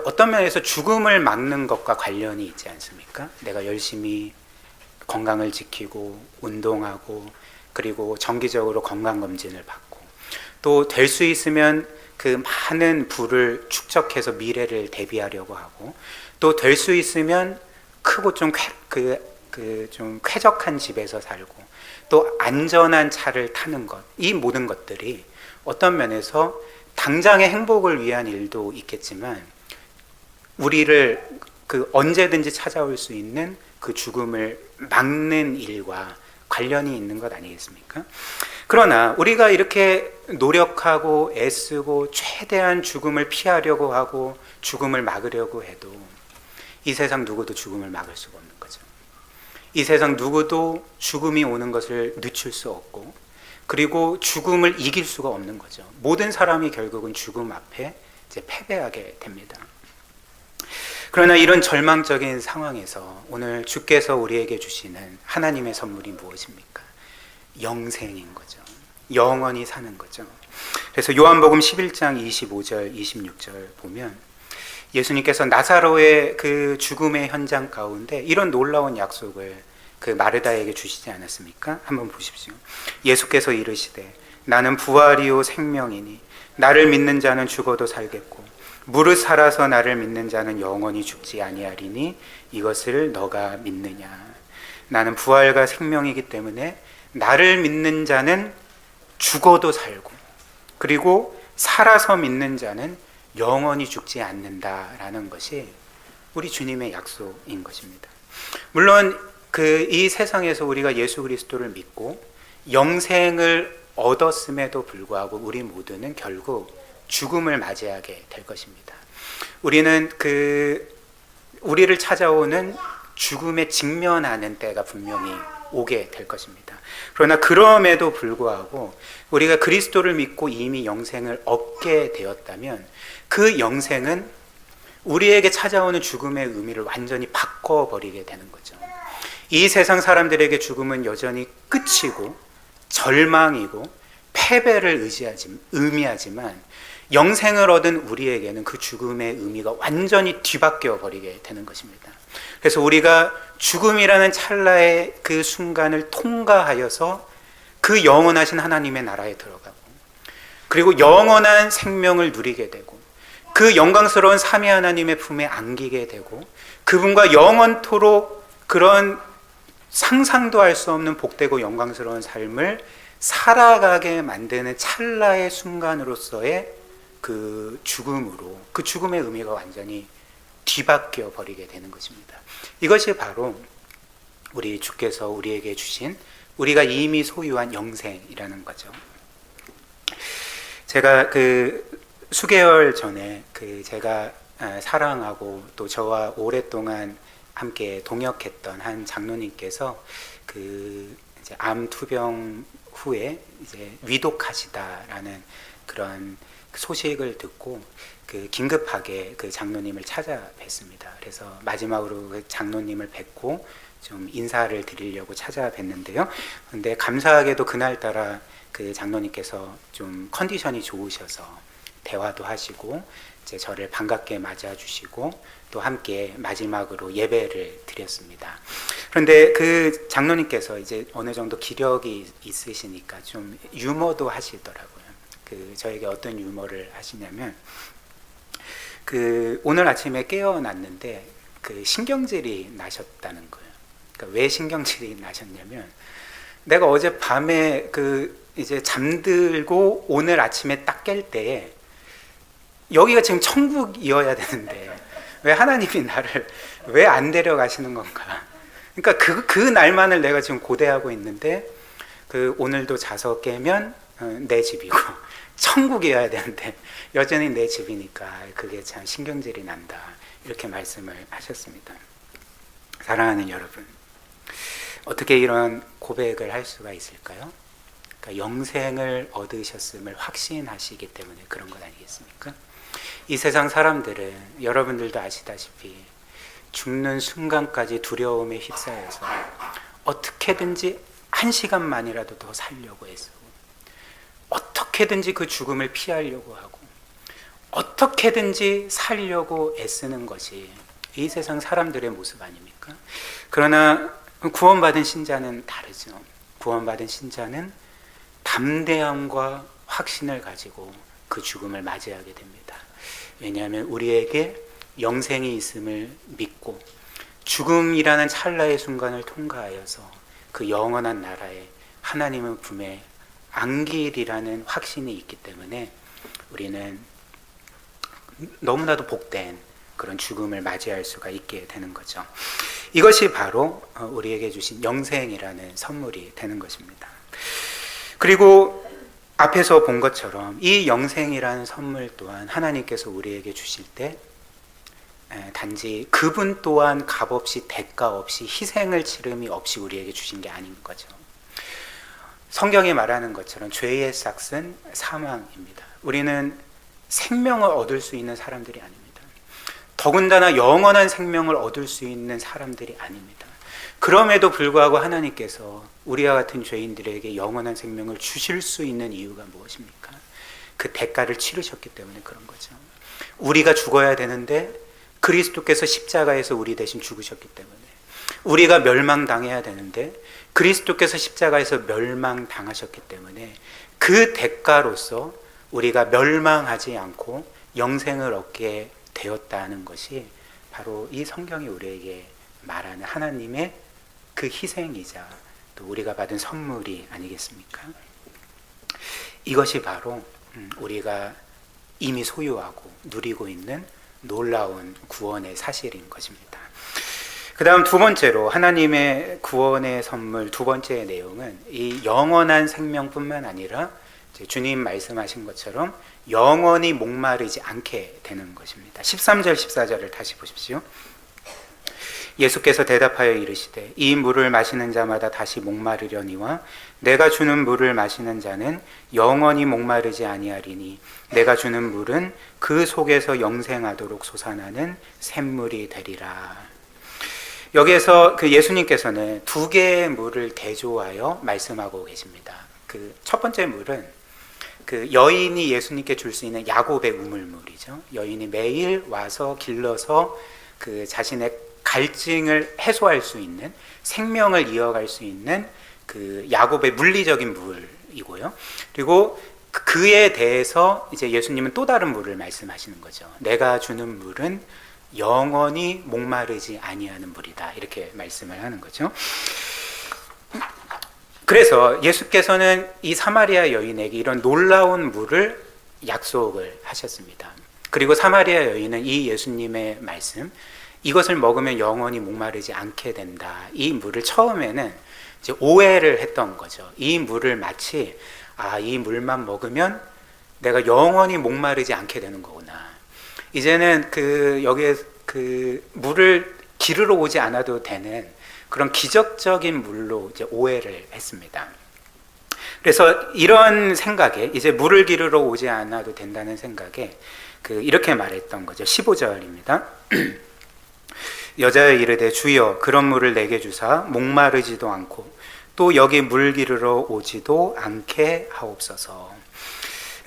어떤 면에서 죽음을 막는 것과 관련이 있지 않습니까? 내가 열심히 건강을 지키고 운동하고, 그리고 정기적으로 건강검진을 받고, 또 될 수 있으면 그 많은 부를 축적해서 미래를 대비하려고 하고, 또 될 수 있으면 크고 좀 좀 쾌적한 집에서 살고, 또 안전한 차를 타는 것, 이 모든 것들이 어떤 면에서 당장의 행복을 위한 일도 있겠지만 우리를 언제든지 찾아올 수 있는 그 죽음을 막는 일과 관련이 있는 것 아니겠습니까? 그러나 우리가 이렇게 노력하고 애쓰고 최대한 죽음을 피하려고 하고 죽음을 막으려고 해도 이 세상 누구도 죽음을 막을 수가 없는 거죠. 이 세상 누구도 죽음이 오는 것을 늦출 수 없고, 그리고 죽음을 이길 수가 없는 거죠. 모든 사람이 결국은 죽음 앞에 이제 패배하게 됩니다. 그러나 이런 절망적인 상황에서 오늘 주께서 우리에게 주시는 하나님의 선물이 무엇입니까? 영생인 거죠. 영원히 사는 거죠. 그래서 요한복음 11장 25절 26절 보면 예수님께서 나사로의 그 죽음의 현장 가운데 이런 놀라운 약속을 마르다에게 주시지 않았습니까? 한번 보십시오. 예수께서 이르시되 나는 부활이요 생명이니 나를 믿는 자는 죽어도 살겠고 무릇 살아서 나를 믿는 자는 영원히 죽지 아니하리니 이것을 너가 믿느냐. 나는 부활과 생명이기 때문에 나를 믿는 자는 죽어도 살고, 그리고 살아서 믿는 자는 영원히 죽지 않는다라는 것이 우리 주님의 약속인 것입니다. 물론 이 세상에서 우리가 예수 그리스도를 믿고 영생을 얻었음에도 불구하고 우리 모두는 결국 죽음을 맞이하게 될 것입니다. 우리는 우리를 찾아오는 죽음에 직면하는 때가 분명히 오게 될 것입니다. 그러나 그럼에도 불구하고 우리가 그리스도를 믿고 이미 영생을 얻게 되었다면 그 영생은 우리에게 찾아오는 죽음의 의미를 완전히 바꿔버리게 되는 거죠. 이 세상 사람들에게 죽음은 여전히 끝이고 절망이고 패배를 의미하지만 영생을 얻은 우리에게는 그 죽음의 의미가 완전히 뒤바뀌어 버리게 되는 것입니다. 그래서 우리가 죽음이라는 찰나의 그 순간을 통과하여서 그 영원하신 하나님의 나라에 들어가고, 그리고 영원한 생명을 누리게 되고, 그 영광스러운 삼위 하나님의 품에 안기게 되고, 그분과 영원토록 그런 상상도 할 수 없는 복되고 영광스러운 삶을 살아가게 만드는 찰나의 순간으로서의 그 죽음으로 그 죽음의 의미가 완전히 뒤바뀌어 버리게 되는 것입니다. 이것이 바로 우리 주께서 우리에게 주신 우리가 이미 소유한 영생이라는 거죠. 제가 수개월 전에 제가 사랑하고 또 저와 오랫동안 함께 동역했던 한 장로님께서 이제 암 투병 후에 이제 위독하시다라는 그런 소식을 듣고 긴급하게 그 장로님을 찾아뵀습니다. 그래서 마지막으로 그 장로님을 뵙고 좀 인사를 드리려고 찾아뵀는데요. 근데 감사하게도 그날따라 그 장로님께서 좀 컨디션이 좋으셔서 대화도 하시고 이제 저를 반갑게 맞아주시고 또 함께 마지막으로 예배를 드렸습니다. 그런데 그 장로님께서 이제 어느 정도 기력이 있으시니까 좀 유머도 하시더라고요. 그 저에게 어떤 유머를 하시냐면, 그 오늘 아침에 깨어났는데 그 신경질이 나셨다는 거예요. 그러니까 왜 신경질이 나셨냐면, 내가 어제 밤에 그 이제 잠들고 오늘 아침에 딱 깰 때에 여기가 지금 천국이어야 되는데 왜 하나님이 나를 왜 안 데려가시는 건가? 그러니까 그 날만을 내가 지금 고대하고 있는데, 그 오늘도 자서 깨면 내 집이고 천국이어야 되는데 여전히 내 집이니까 그게 참 신경질이 난다, 이렇게 말씀을 하셨습니다. 사랑하는 여러분, 어떻게 이런 고백을 할 수가 있을까요? 그러니까 영생을 얻으셨음을 확신하시기 때문에 그런 것 아니겠습니까? 이 세상 사람들은 여러분들도 아시다시피 죽는 순간까지 두려움에 휩싸여서 어떻게든지 한 시간만이라도 더 살려고 애쓰고, 어떻게든지 그 죽음을 피하려고 하고, 어떻게든지 살려고 애쓰는 것이 이 세상 사람들의 모습 아닙니까? 그러나 구원받은 신자는 다르죠. 구원받은 신자는 담대함과 확신을 가지고 그 죽음을 맞이하게 됩니다. 왜냐하면 우리에게 영생이 있음을 믿고 죽음이라는 찰나의 순간을 통과하여서 그 영원한 나라에 하나님의 품에 안길이라는 확신이 있기 때문에 우리는 너무나도 복된 그런 죽음을 맞이할 수가 있게 되는 거죠. 이것이 바로 우리에게 주신 영생이라는 선물이 되는 것입니다. 그리고 앞에서 본 것처럼 이 영생이라는 선물 또한 하나님께서 우리에게 주실 때 단지 그분 또한 값없이, 대가 없이, 희생을 치름이 없이 우리에게 주신 게 아닌 거죠. 성경이 말하는 것처럼 죄의 삭은 사망입니다. 우리는 생명을 얻을 수 있는 사람들이 아닙니다. 더군다나 영원한 생명을 얻을 수 있는 사람들이 아닙니다. 그럼에도 불구하고 하나님께서 우리와 같은 죄인들에게 영원한 생명을 주실 수 있는 이유가 무엇입니까? 그 대가를 치르셨기 때문에 그런 거죠. 우리가 죽어야 되는데 그리스도께서 십자가에서 우리 대신 죽으셨기 때문에, 우리가 멸망당해야 되는데 그리스도께서 십자가에서 멸망당하셨기 때문에 그 대가로서 우리가 멸망하지 않고 영생을 얻게 되었다는 것이 바로 이 성경이 우리에게 말하는 하나님의 그 희생이자 또 우리가 받은 선물이 아니겠습니까? 이것이 바로 우리가 이미 소유하고 누리고 있는 놀라운 구원의 사실인 것입니다. 그 다음 두 번째로 하나님의 구원의 선물 두 번째 내용은 이 영원한 생명뿐만 아니라 주님 말씀하신 것처럼 영원히 목마르지 않게 되는 것입니다. 13절 14절을 다시 보십시오. 예수께서 대답하여 이르시되 이 물을 마시는 자마다 다시 목마르려니와 내가 주는 물을 마시는 자는 영원히 목마르지 아니하리니 내가 주는 물은 그 속에서 영생하도록 솟아나는 샘물이 되리라. 여기에서 그 예수님께서는 두 개의 물을 대조하여 말씀하고 계십니다. 그 첫 번째 물은 그 여인이 예수님께 줄 수 있는 야곱의 우물물이죠. 여인이 매일 와서 길러서 그 자신의 갈증을 해소할 수 있는, 생명을 이어갈 수 있는 그 야곱의 물리적인 물이고요. 그리고 그에 대해서 이제 예수님은 또 다른 물을 말씀하시는 거죠. 내가 주는 물은 영원히 목마르지 아니하는 물이다, 이렇게 말씀을 하는 거죠. 그래서 예수께서는 이 사마리아 여인에게 이런 놀라운 물을 약속을 하셨습니다. 그리고 사마리아 여인은 이 예수님의 말씀, 이것을 먹으면 영원히 목마르지 않게 된다, 이 물을 처음에는 이제 오해를 했던 거죠. 이 물을 마치 이 물만 먹으면 내가 영원히 목마르지 않게 되는 거구나. 이제는 여기에 물을 기르러 오지 않아도 되는 그런 기적적인 물로 이제 오해를 했습니다. 그래서 이런 생각에, 이제 물을 기르러 오지 않아도 된다는 생각에 이렇게 말했던 거죠. 15절입니다. 여자여 이르되 주여 그런 물을 내게 주사 목마르지도 않고 또 여기 물 기르러 오지도 않게 하옵소서.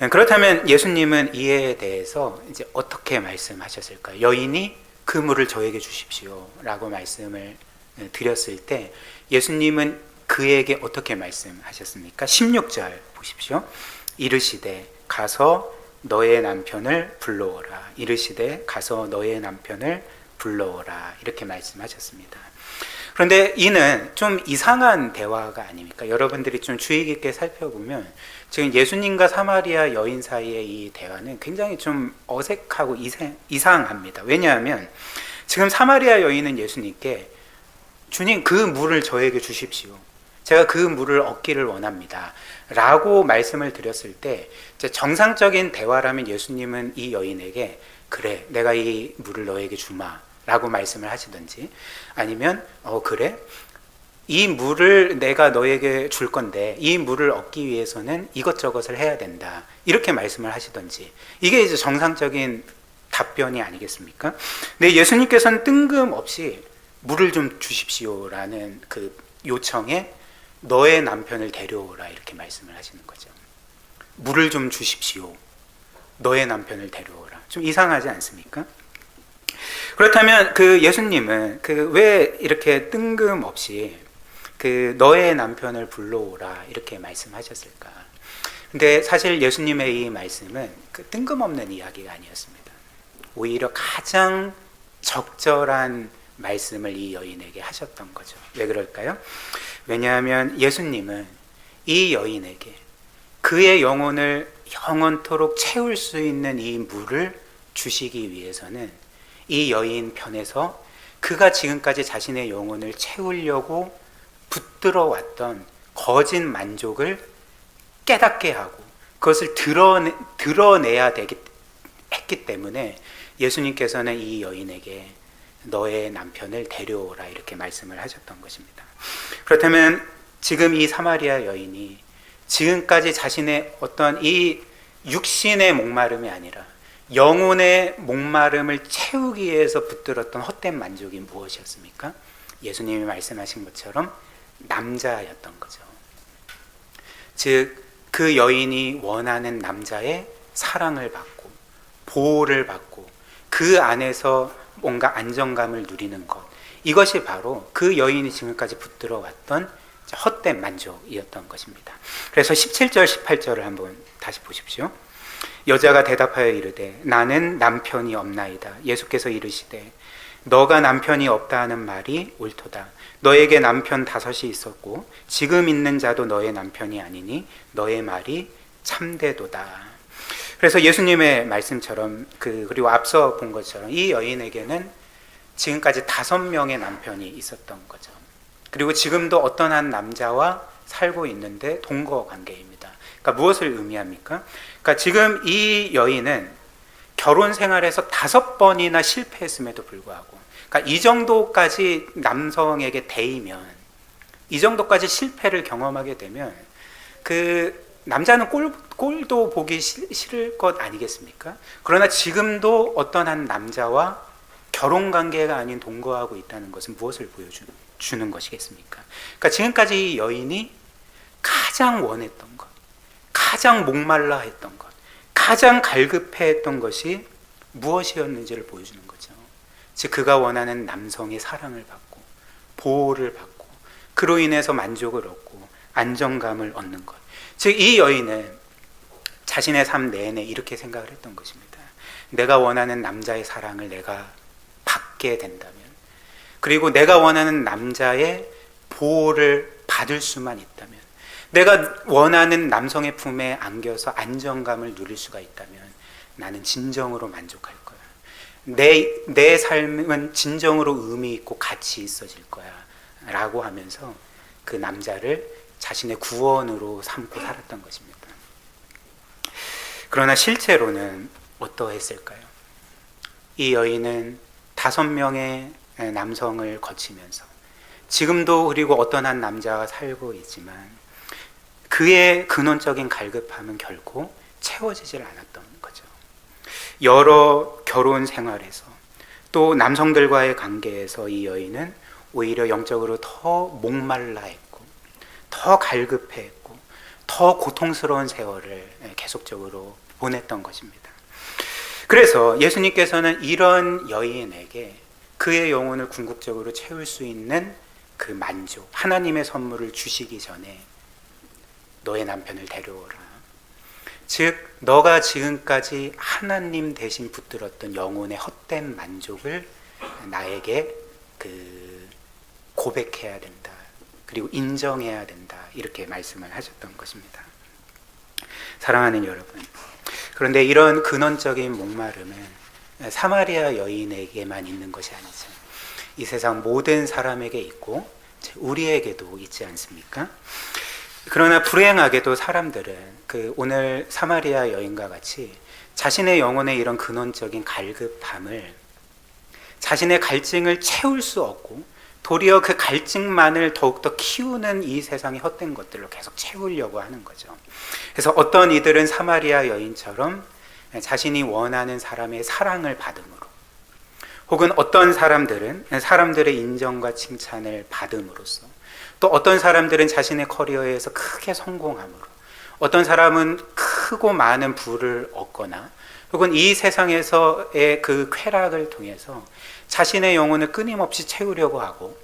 그렇다면 예수님은 이에 대해서 이제 어떻게 말씀하셨을까요? 여인이 그 물을 저에게 주십시오 라고 말씀을 드렸을 때 예수님은 그에게 어떻게 말씀하셨습니까? 16절 보십시오. 이르시되 가서 너의 남편을 불러오라. 이르시되 가서 너의 남편을 불러오라. 이렇게 말씀하셨습니다. 그런데 이는 좀 이상한 대화가 아닙니까? 여러분들이 좀 주의 깊게 살펴보면 지금 예수님과 사마리아 여인 사이의 이 대화는 굉장히 좀 어색하고 이상합니다. 왜냐하면 지금 사마리아 여인은 예수님께 주님, 그 물을 저에게 주십시오. 제가 그 물을 얻기를 원합니다. 라고 말씀을 드렸을 때 정상적인 대화라면 예수님은 이 여인에게 그래, 내가 이 물을 너에게 주마 라고 말씀을 하시든지, 아니면 그래, 이 물을 내가 너에게 줄 건데 이 물을 얻기 위해서는 이것저것을 해야 된다, 이렇게 말씀을 하시든지, 이게 이제 정상적인 답변이 아니겠습니까? 근데 예수님께서는 뜬금없이 물을 좀 주십시오라는 그 요청에 너의 남편을 데려오라 이렇게 말씀을 하시는 거죠. 물을 좀 주십시오, 너의 남편을 데려오라. 좀 이상하지 않습니까? 그렇다면 그 예수님은 왜 이렇게 뜬금없이 너의 남편을 불러오라 이렇게 말씀하셨을까? 근데 사실 예수님의 이 말씀은 뜬금없는 이야기가 아니었습니다. 오히려 가장 적절한 말씀을 이 여인에게 하셨던 거죠. 왜 그럴까요? 왜냐하면 예수님은 이 여인에게 그의 영혼을 영원토록 채울 수 있는 이 물을 주시기 위해서는 이 여인 편에서 그가 지금까지 자신의 영혼을 채우려고 붙들어 왔던 거짓 만족을 깨닫게 하고 그것을 드러내야 했기 때문에 예수님께서는 이 여인에게 너의 남편을 데려오라 이렇게 말씀을 하셨던 것입니다. 그렇다면 지금 이 사마리아 여인이 지금까지 자신의 어떤 이 육신의 목마름이 아니라 영혼의 목마름을 채우기 위해서 붙들었던 헛된 만족이 무엇이었습니까? 예수님이 말씀하신 것처럼 남자였던 거죠. 즉, 그 여인이 원하는 남자의 사랑을 받고 보호를 받고 그 안에서 뭔가 안정감을 누리는 것, 이것이 바로 그 여인이 지금까지 붙들어 왔던 헛된 만족이었던 것입니다. 그래서 17절 18절을 한번 다시 보십시오. 여자가 대답하여 이르되 나는 남편이 없나이다. 예수께서 이르시되 너가 남편이 없다 하는 말이 옳도다. 너에게 남편 5이 있었고 지금 있는 자도 너의 남편이 아니니 너의 말이 참되도다. 그래서 예수님의 말씀처럼 그리고 앞서 본 것처럼 이 여인에게는 지금까지 5명의 남편이 있었던 거죠. 그리고 지금도 어떤 한 남자와 살고 있는데 동거 관계입니다. 그러니까 무엇을 의미합니까? 그러니까 지금 이 여인은 결혼 생활에서 5번이나 실패했음에도 불구하고, 그러니까 이 정도까지 남성에게 대이면, 이 정도까지 실패를 경험하게 되면 그 남자는 꼴도 보기 싫을 것 아니겠습니까? 그러나 지금도 어떤 한 남자와 결혼 관계가 아닌 동거하고 있다는 것은 무엇을 보여주는 것이겠습니까? 그러니까 지금까지 이 여인이 가장 원했던 것, 가장 목말라 했던 것, 가장 갈급해 했던 것이 무엇이었는지를 보여주는 거죠. 즉, 그가 원하는 남성의 사랑을 받고 보호를 받고 그로 인해서 만족을 얻고 안정감을 얻는 것. 즉, 이 여인은 자신의 삶 내내 이렇게 생각을 했던 것입니다. 내가 원하는 남자의 사랑을 내가 받게 된다면, 그리고 내가 원하는 남자의 보호를 받을 수만 있다면, 내가 원하는 남성의 품에 안겨서 안정감을 누릴 수가 있다면 나는 진정으로 만족할 거야. 내 삶은 진정으로 의미 있고 가치 있어질 거야 라고 하면서 그 남자를 자신의 구원으로 삼고 살았던 것입니다. 그러나 실제로는 어떠했을까요? 이 여인은 5명의 남성을 거치면서 지금도 그리고 어떤 한 남자와 살고 있지만 그의 근원적인 갈급함은 결코 채워지질 않았던 거죠. 여러 결혼 생활에서 또 남성들과의 관계에서 이 여인은 오히려 영적으로 더 목말라 했고 더 갈급해 했고 더 고통스러운 세월을 계속적으로 보냈던 것입니다. 그래서 예수님께서는 이런 여인에게 그의 영혼을 궁극적으로 채울 수 있는 그 만족, 하나님의 선물을 주시기 전에 너의 남편을 데려오라. 즉 너가 지금까지 하나님 대신 붙들었던 영혼의 헛된 만족을 나에게 고백해야 된다. 그리고 인정해야 된다. 이렇게 말씀을 하셨던 것입니다. 사랑하는 여러분, 그런데 이런 근원적인 목마름은 사마리아 여인에게만 있는 것이 아니죠. 이 세상 모든 사람에게 있고 우리에게도 있지 않습니까? 그러나 불행하게도 사람들은 오늘 사마리아 여인과 같이 자신의 영혼의 이런 근원적인 갈급함을, 자신의 갈증을 채울 수 없고 도리어 그 갈증만을 더욱더 키우는 이 세상의 헛된 것들로 계속 채우려고 하는 거죠. 그래서 어떤 이들은 사마리아 여인처럼 자신이 원하는 사람의 사랑을 받음으로, 혹은 어떤 사람들은 사람들의 인정과 칭찬을 받음으로써, 또 어떤 사람들은 자신의 커리어에서 크게 성공함으로, 어떤 사람은 크고 많은 부를 얻거나, 혹은 이 세상에서의 그 쾌락을 통해서 자신의 영혼을 끊임없이 채우려고 하고,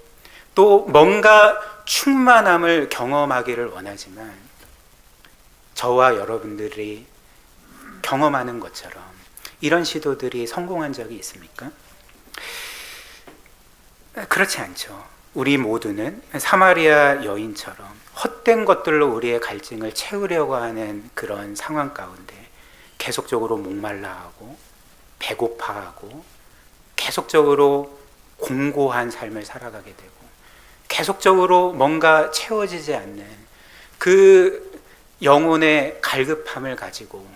또 뭔가 충만함을 경험하기를 원하지만 저와 여러분들이 경험하는 것처럼 이런 시도들이 성공한 적이 있습니까? 그렇지 않죠. 우리 모두는 사마리아 여인처럼 헛된 것들로 우리의 갈증을 채우려고 하는 그런 상황 가운데 계속적으로 목말라하고 배고파하고 계속적으로 공고한 삶을 살아가게 되고 계속적으로 뭔가 채워지지 않는 그 영혼의 갈급함을 가지고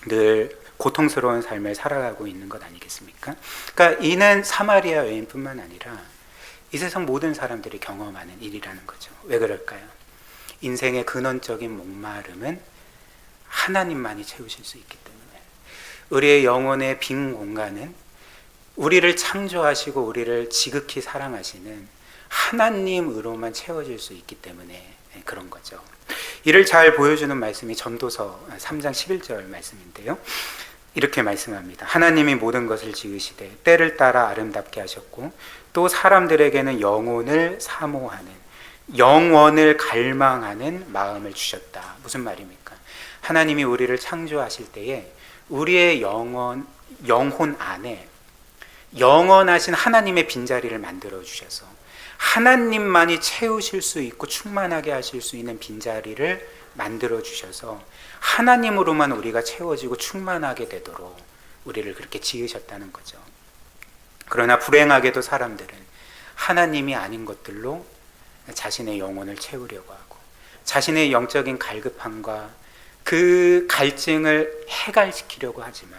늘 고통스러운 삶을 살아가고 있는 것 아니겠습니까? 그러니까 이는 사마리아 여인뿐만 아니라 이 세상 모든 사람들이 경험하는 일이라는 거죠. 왜 그럴까요? 인생의 근원적인 목마름은 하나님만이 채우실 수 있기 때문에, 우리의 영혼의 빈 공간은 우리를 창조하시고 우리를 지극히 사랑하시는 하나님으로만 채워질 수 있기 때문에 그런 거죠. 이를 잘 보여주는 말씀이 전도서 3장 11절 말씀인데요. 이렇게 말씀합니다. 하나님이 모든 것을 지으시되 때를 따라 아름답게 하셨고 또 사람들에게는 영혼을 사모하는, 영원을 갈망하는 마음을 주셨다. 무슨 말입니까? 하나님이 우리를 창조하실 때에 우리의 영혼 안에 영원하신 하나님의 빈자리를 만들어 주셔서 하나님만이 채우실 수 있고 충만하게 하실 수 있는 빈자리를 만들어 주셔서 하나님으로만 우리가 채워지고 충만하게 되도록 우리를 그렇게 지으셨다는 거죠. 그러나 불행하게도 사람들은 하나님이 아닌 것들로 자신의 영혼을 채우려고 하고 자신의 영적인 갈급함과 그 갈증을 해갈시키려고 하지만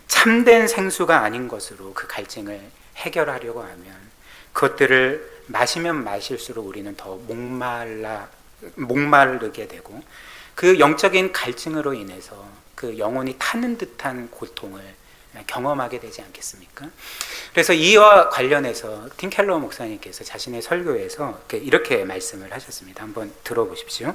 참된 생수가 아닌 것으로 그 갈증을 해결하려고 하면 그것들을 마시면 마실수록 우리는 더 목마르게 되고 그 영적인 갈증으로 인해서 그 영혼이 타는 듯한 고통을 경험하게 되지 않겠습니까? 그래서 이와 관련해서 팀 켈러 목사님께서 자신의 설교에서 이렇게 말씀을 하셨습니다. 한번 들어보십시오.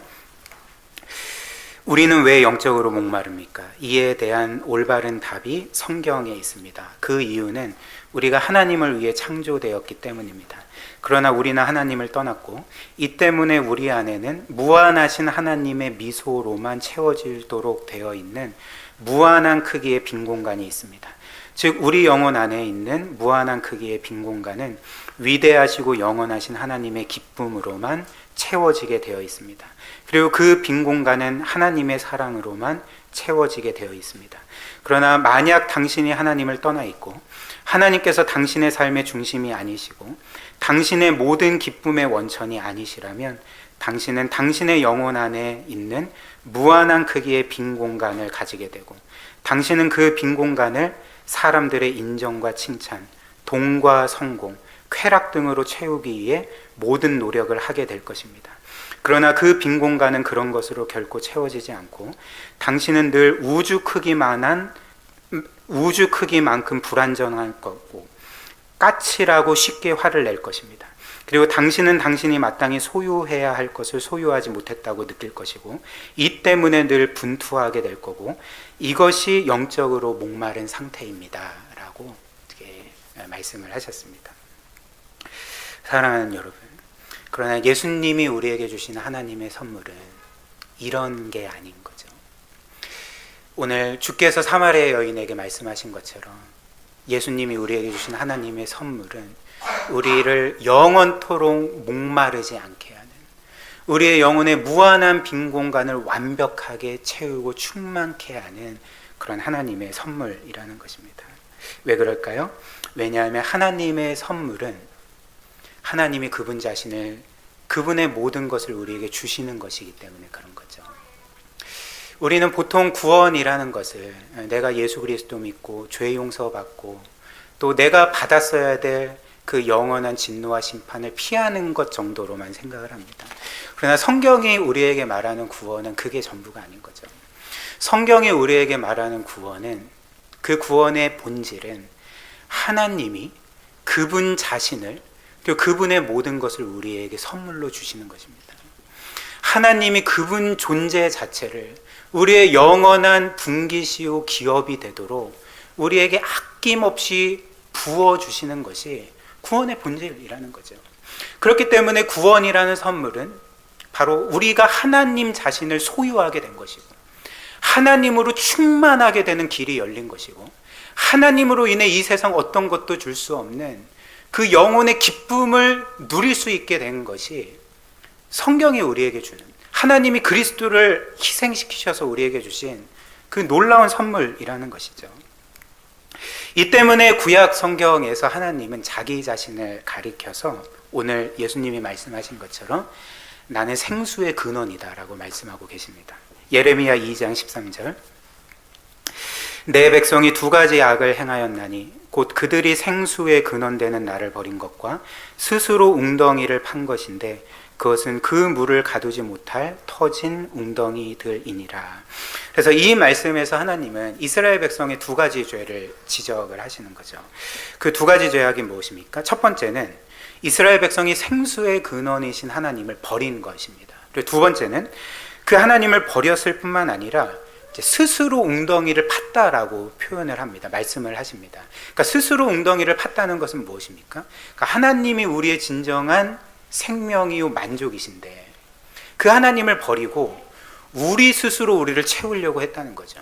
우리는 왜 영적으로 목마릅니까? 이에 대한 올바른 답이 성경에 있습니다. 그 이유는 우리가 하나님을 위해 창조되었기 때문입니다. 그러나 우리는 하나님을 떠났고 이 때문에 우리 안에는 무한하신 하나님의 미소로만 채워지도록 되어 있는 무한한 크기의 빈 공간이 있습니다. 즉 우리 영혼 안에 있는 무한한 크기의 빈 공간은 위대하시고 영원하신 하나님의 기쁨으로만 채워지게 되어 있습니다. 그리고 그 빈 공간은 하나님의 사랑으로만 채워지게 되어 있습니다. 그러나 만약 당신이 하나님을 떠나 있고 하나님께서 당신의 삶의 중심이 아니시고 당신의 모든 기쁨의 원천이 아니시라면 당신은 당신의 영혼 안에 있는 무한한 크기의 빈 공간을 가지게 되고 당신은 그 빈 공간을 사람들의 인정과 칭찬, 돈과 성공, 쾌락 등으로 채우기 위해 모든 노력을 하게 될 것입니다. 그러나 그 빈 공간은 그런 것으로 결코 채워지지 않고 당신은 늘 우주 크기만큼 불완전한 거고 까칠하고 쉽게 화를 낼 것입니다. 그리고 당신은 당신이 마땅히 소유해야 할 것을 소유하지 못했다고 느낄 것이고 이 때문에 늘 분투하게 될 거고 이것이 영적으로 목마른 상태입니다 라고 말씀을 하셨습니다. 사랑하는 여러분, 그러나 예수님이 우리에게 주시는 하나님의 선물은 이런 게 아닌 거죠. 오늘 주께서 사마리아 여인에게 말씀하신 것처럼 예수님이 우리에게 주신 하나님의 선물은 우리를 영원토록 목마르지 않게 하는, 우리의 영혼의 무한한 빈 공간을 완벽하게 채우고 충만케 하는 그런 하나님의 선물이라는 것입니다. 왜 그럴까요? 왜냐하면 하나님의 선물은 하나님이 그분 자신을, 그분의 모든 것을 우리에게 주시는 것이기 때문에 그런 거죠. 우리는 보통 구원이라는 것을 내가 예수 그리스도 믿고 죄 용서받고 또 내가 받았어야 될 그 영원한 진노와 심판을 피하는 것 정도로만 생각을 합니다. 그러나 성경이 우리에게 말하는 구원은 그게 전부가 아닌 거죠. 성경이 우리에게 말하는 구원은, 그 구원의 본질은 하나님이 그분 자신을, 또 그분의 모든 것을 우리에게 선물로 주시는 것입니다. 하나님이 그분 존재 자체를 우리의 영원한 분기시요 기업이 되도록 우리에게 아낌없이 부어주시는 것이 구원의 본질이라는 거죠. 그렇기 때문에 구원이라는 선물은 바로 우리가 하나님 자신을 소유하게 된 것이고, 하나님으로 충만하게 되는 길이 열린 것이고, 하나님으로 인해 이 세상 어떤 것도 줄 수 없는 그 영혼의 기쁨을 누릴 수 있게 된 것이 성경이 우리에게 주는, 하나님이 그리스도를 희생시키셔서 우리에게 주신 그 놀라운 선물이라는 것이죠. 이 때문에 구약 성경에서 하나님은 자기 자신을 가리켜서 오늘 예수님이 말씀하신 것처럼 나는 생수의 근원이다 라고 말씀하고 계십니다. 예레미야 2장 13절, 내 백성이 두 가지 악을 행하였나니 곧 그들이 생수의 근원되는 나를 버린 것과 스스로 웅덩이를 판 것인데 그것은 그 물을 가두지 못할 터진 웅덩이들이니라. 그래서 이 말씀에서 하나님은 이스라엘 백성의 두 가지 죄를 지적을 하시는 거죠. 그 두 가지 죄악이 무엇입니까? 첫 번째는 이스라엘 백성이 생수의 근원이신 하나님을 버린 것입니다. 그리고 두 번째는 그 하나님을 버렸을 뿐만 아니라 스스로 웅덩이를 팠다라고 표현을 합니다. 말씀을 하십니다. 그러니까 스스로 웅덩이를 팠다는 것은 무엇입니까? 그러니까 하나님이 우리의 진정한 생명이요 만족이신데 그 하나님을 버리고 우리 스스로 우리를 채우려고 했다는 거죠.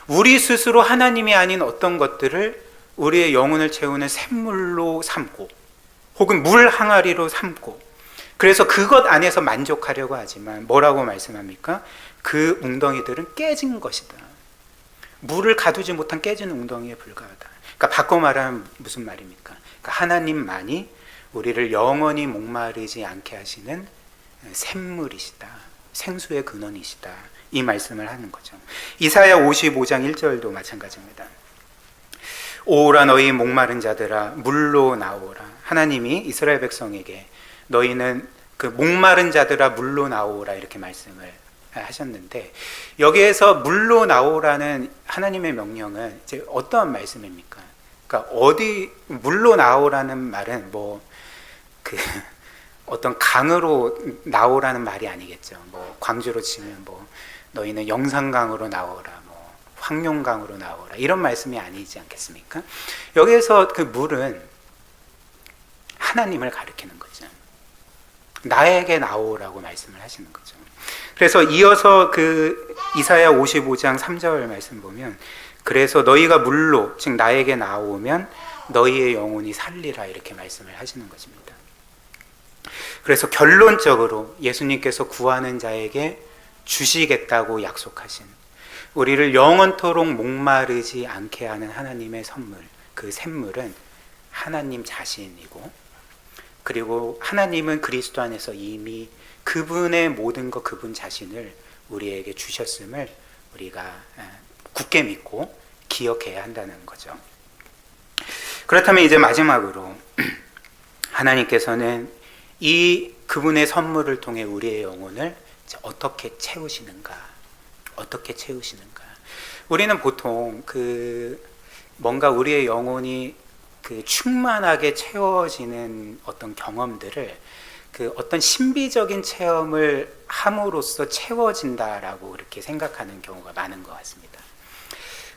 우리 스스로 하나님이 아닌 어떤 것들을 우리의 영혼을 채우는 샘물로 삼고 혹은 물 항아리로 삼고, 그래서 그것 안에서 만족하려고 하지만 뭐라고 말씀합니까? 그 웅덩이들은 깨진 것이다. 물을 가두지 못한 깨진 웅덩이에 불과하다. 그러니까 바꿔 말하면 무슨 말입니까? 그러니까 하나님만이 우리를 영원히 목마르지 않게 하시는 샘물이시다, 생수의 근원이시다, 이 말씀을 하는 거죠. 이사야 55장 1절도 마찬가지입니다. 오라 너희 목마른 자들아 물로 나오라. 하나님이 이스라엘 백성에게 너희는 그 목마른 자들아 물로 나오라 이렇게 말씀을 하셨는데, 여기에서 물로 나오라는 하나님의 명령은 이제 어떠한 말씀입니까? 그러니까 어디 물로 나오라는 말은 그 어떤 강으로 나오라는 말이 아니겠죠. 광주로 치면 너희는 영산강으로 나오라, 황룡강으로 나오라, 이런 말씀이 아니지 않겠습니까? 여기에서 그 물은 하나님을 가리키는 거죠. 나에게 나오라고 말씀을 하시는 거죠. 그래서 이어서 그 이사야 55장 3절 말씀 보면, 그래서 너희가 물로, 즉 나에게 나오면 너희의 영혼이 살리라, 이렇게 말씀을 하시는 것입니다. 그래서 결론적으로 예수님께서 구하는 자에게 주시겠다고 약속하신, 우리를 영원토록 목마르지 않게 하는 하나님의 선물, 그 샘물은 하나님 자신이고, 그리고 하나님은 그리스도 안에서 이미 그분의 모든 것, 그분 자신을 우리에게 주셨음을 우리가 굳게 믿고 기억해야 한다는 거죠. 그렇다면 이제 마지막으로 하나님께서는 이 그분의 선물을 통해 우리의 영혼을 어떻게 채우시는가? 어떻게 채우시는가? 우리는 보통 뭔가 우리의 영혼이 충만하게 채워지는 어떤 경험들을 어떤 신비적인 체험을 함으로써 채워진다라고 그렇게 생각하는 경우가 많은 것 같습니다.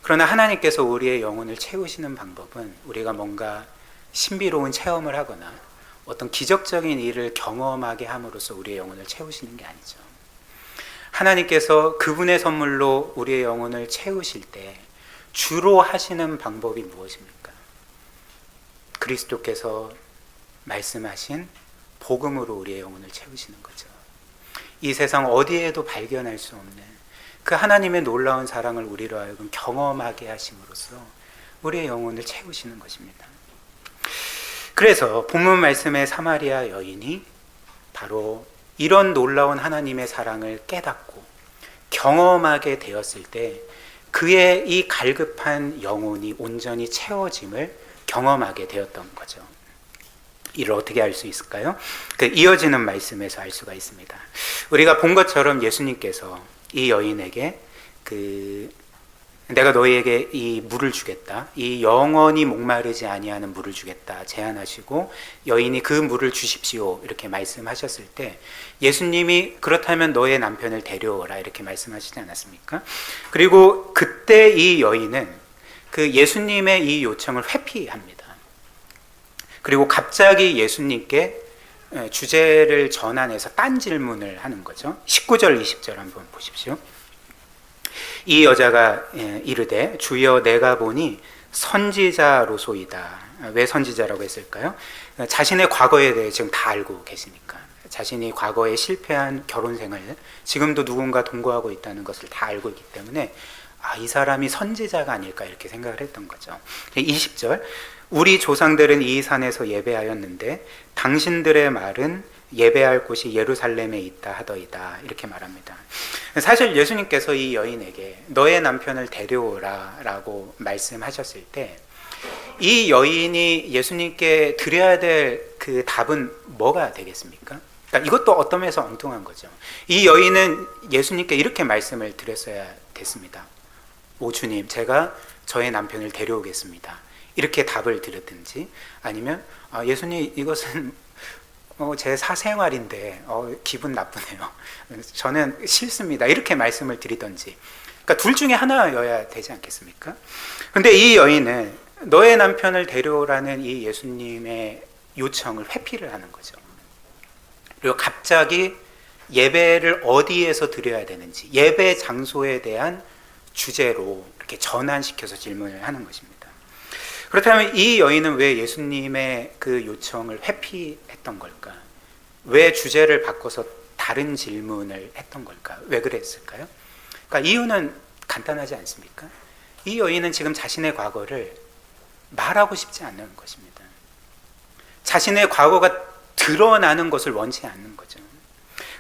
그러나 하나님께서 우리의 영혼을 채우시는 방법은 우리가 뭔가 신비로운 체험을 하거나 어떤 기적적인 일을 경험하게 함으로써 우리의 영혼을 채우시는 게 아니죠. 하나님께서 그분의 선물로 우리의 영혼을 채우실 때 주로 하시는 방법이 무엇입니까? 그리스도께서 말씀하신 복음으로 우리의 영혼을 채우시는 거죠. 이 세상 어디에도 발견할 수 없는 그 하나님의 놀라운 사랑을 우리로 하여금 경험하게 하심으로써 우리의 영혼을 채우시는 것입니다. 그래서 본문 말씀의 사마리아 여인이 바로 이런 놀라운 하나님의 사랑을 깨닫고 경험하게 되었을 때 그의 이 갈급한 영혼이 온전히 채워짐을 경험하게 되었던 거죠. 이를 어떻게 알 수 있을까요? 그 이어지는 말씀에서 알 수가 있습니다. 우리가 본 것처럼 예수님께서 이 여인에게 내가 너희에게 이 물을 주겠다, 이 영원히 목마르지 아니하는 물을 주겠다 제안하시고 여인이 그 물을 주십시오 이렇게 말씀하셨을 때 예수님이 그렇다면 너의 남편을 데려오라 이렇게 말씀하시지 않았습니까? 그리고 그때 이 여인은 그 예수님의 이 요청을 회피합니다. 그리고 갑자기 예수님께 주제를 전환해서 딴 질문을 하는 거죠. 19절 20절 한번 보십시오. 이 여자가 이르되 주여 내가 보니 선지자로소이다. 왜 선지자라고 했을까요? 자신의 과거에 대해 지금 다 알고 계시니까. 자신이 과거에 실패한 결혼 생활, 지금도 누군가 동거하고 있다는 것을 다 알고 있기 때문에 이 사람이 선지자가 아닐까 이렇게 생각을 했던 거죠. 20절 우리 조상들은 이 산에서 예배하였는데 당신들의 말은 예배할 곳이 예루살렘에 있다 하더이다 이렇게 말합니다. 사실 예수님께서 이 여인에게 너의 남편을 데려오라 라고 말씀하셨을 때 이 여인이 예수님께 드려야 될 그 답은 뭐가 되겠습니까? 그러니까 이것도 어떤 면에서 엉뚱한 거죠. 이 여인은 예수님께 이렇게 말씀을 드렸어야 됐습니다. 오 주님, 제가 저의 남편을 데려오겠습니다. 이렇게 답을 드렸든지 아니면 예수님 이것은 제 사생활인데 기분 나쁘네요. 저는 싫습니다. 이렇게 말씀을 드리던지. 그러니까 둘 중에 하나여야 되지 않겠습니까? 그런데 이 여인은 너의 남편을 데려오라는 이 예수님의 요청을 회피를 하는 거죠. 그리고 갑자기 예배를 어디에서 드려야 되는지 예배 장소에 대한 주제로 이렇게 전환시켜서 질문을 하는 것입니다. 그렇다면 이 여인은 왜 예수님의 그 요청을 회피했던 걸까? 왜 주제를 바꿔서 다른 질문을 했던 걸까? 왜 그랬을까요? 그러니까 이유는 간단하지 않습니까? 이 여인은 지금 자신의 과거를 말하고 싶지 않는 것입니다. 자신의 과거가 드러나는 것을 원치 않는 거죠.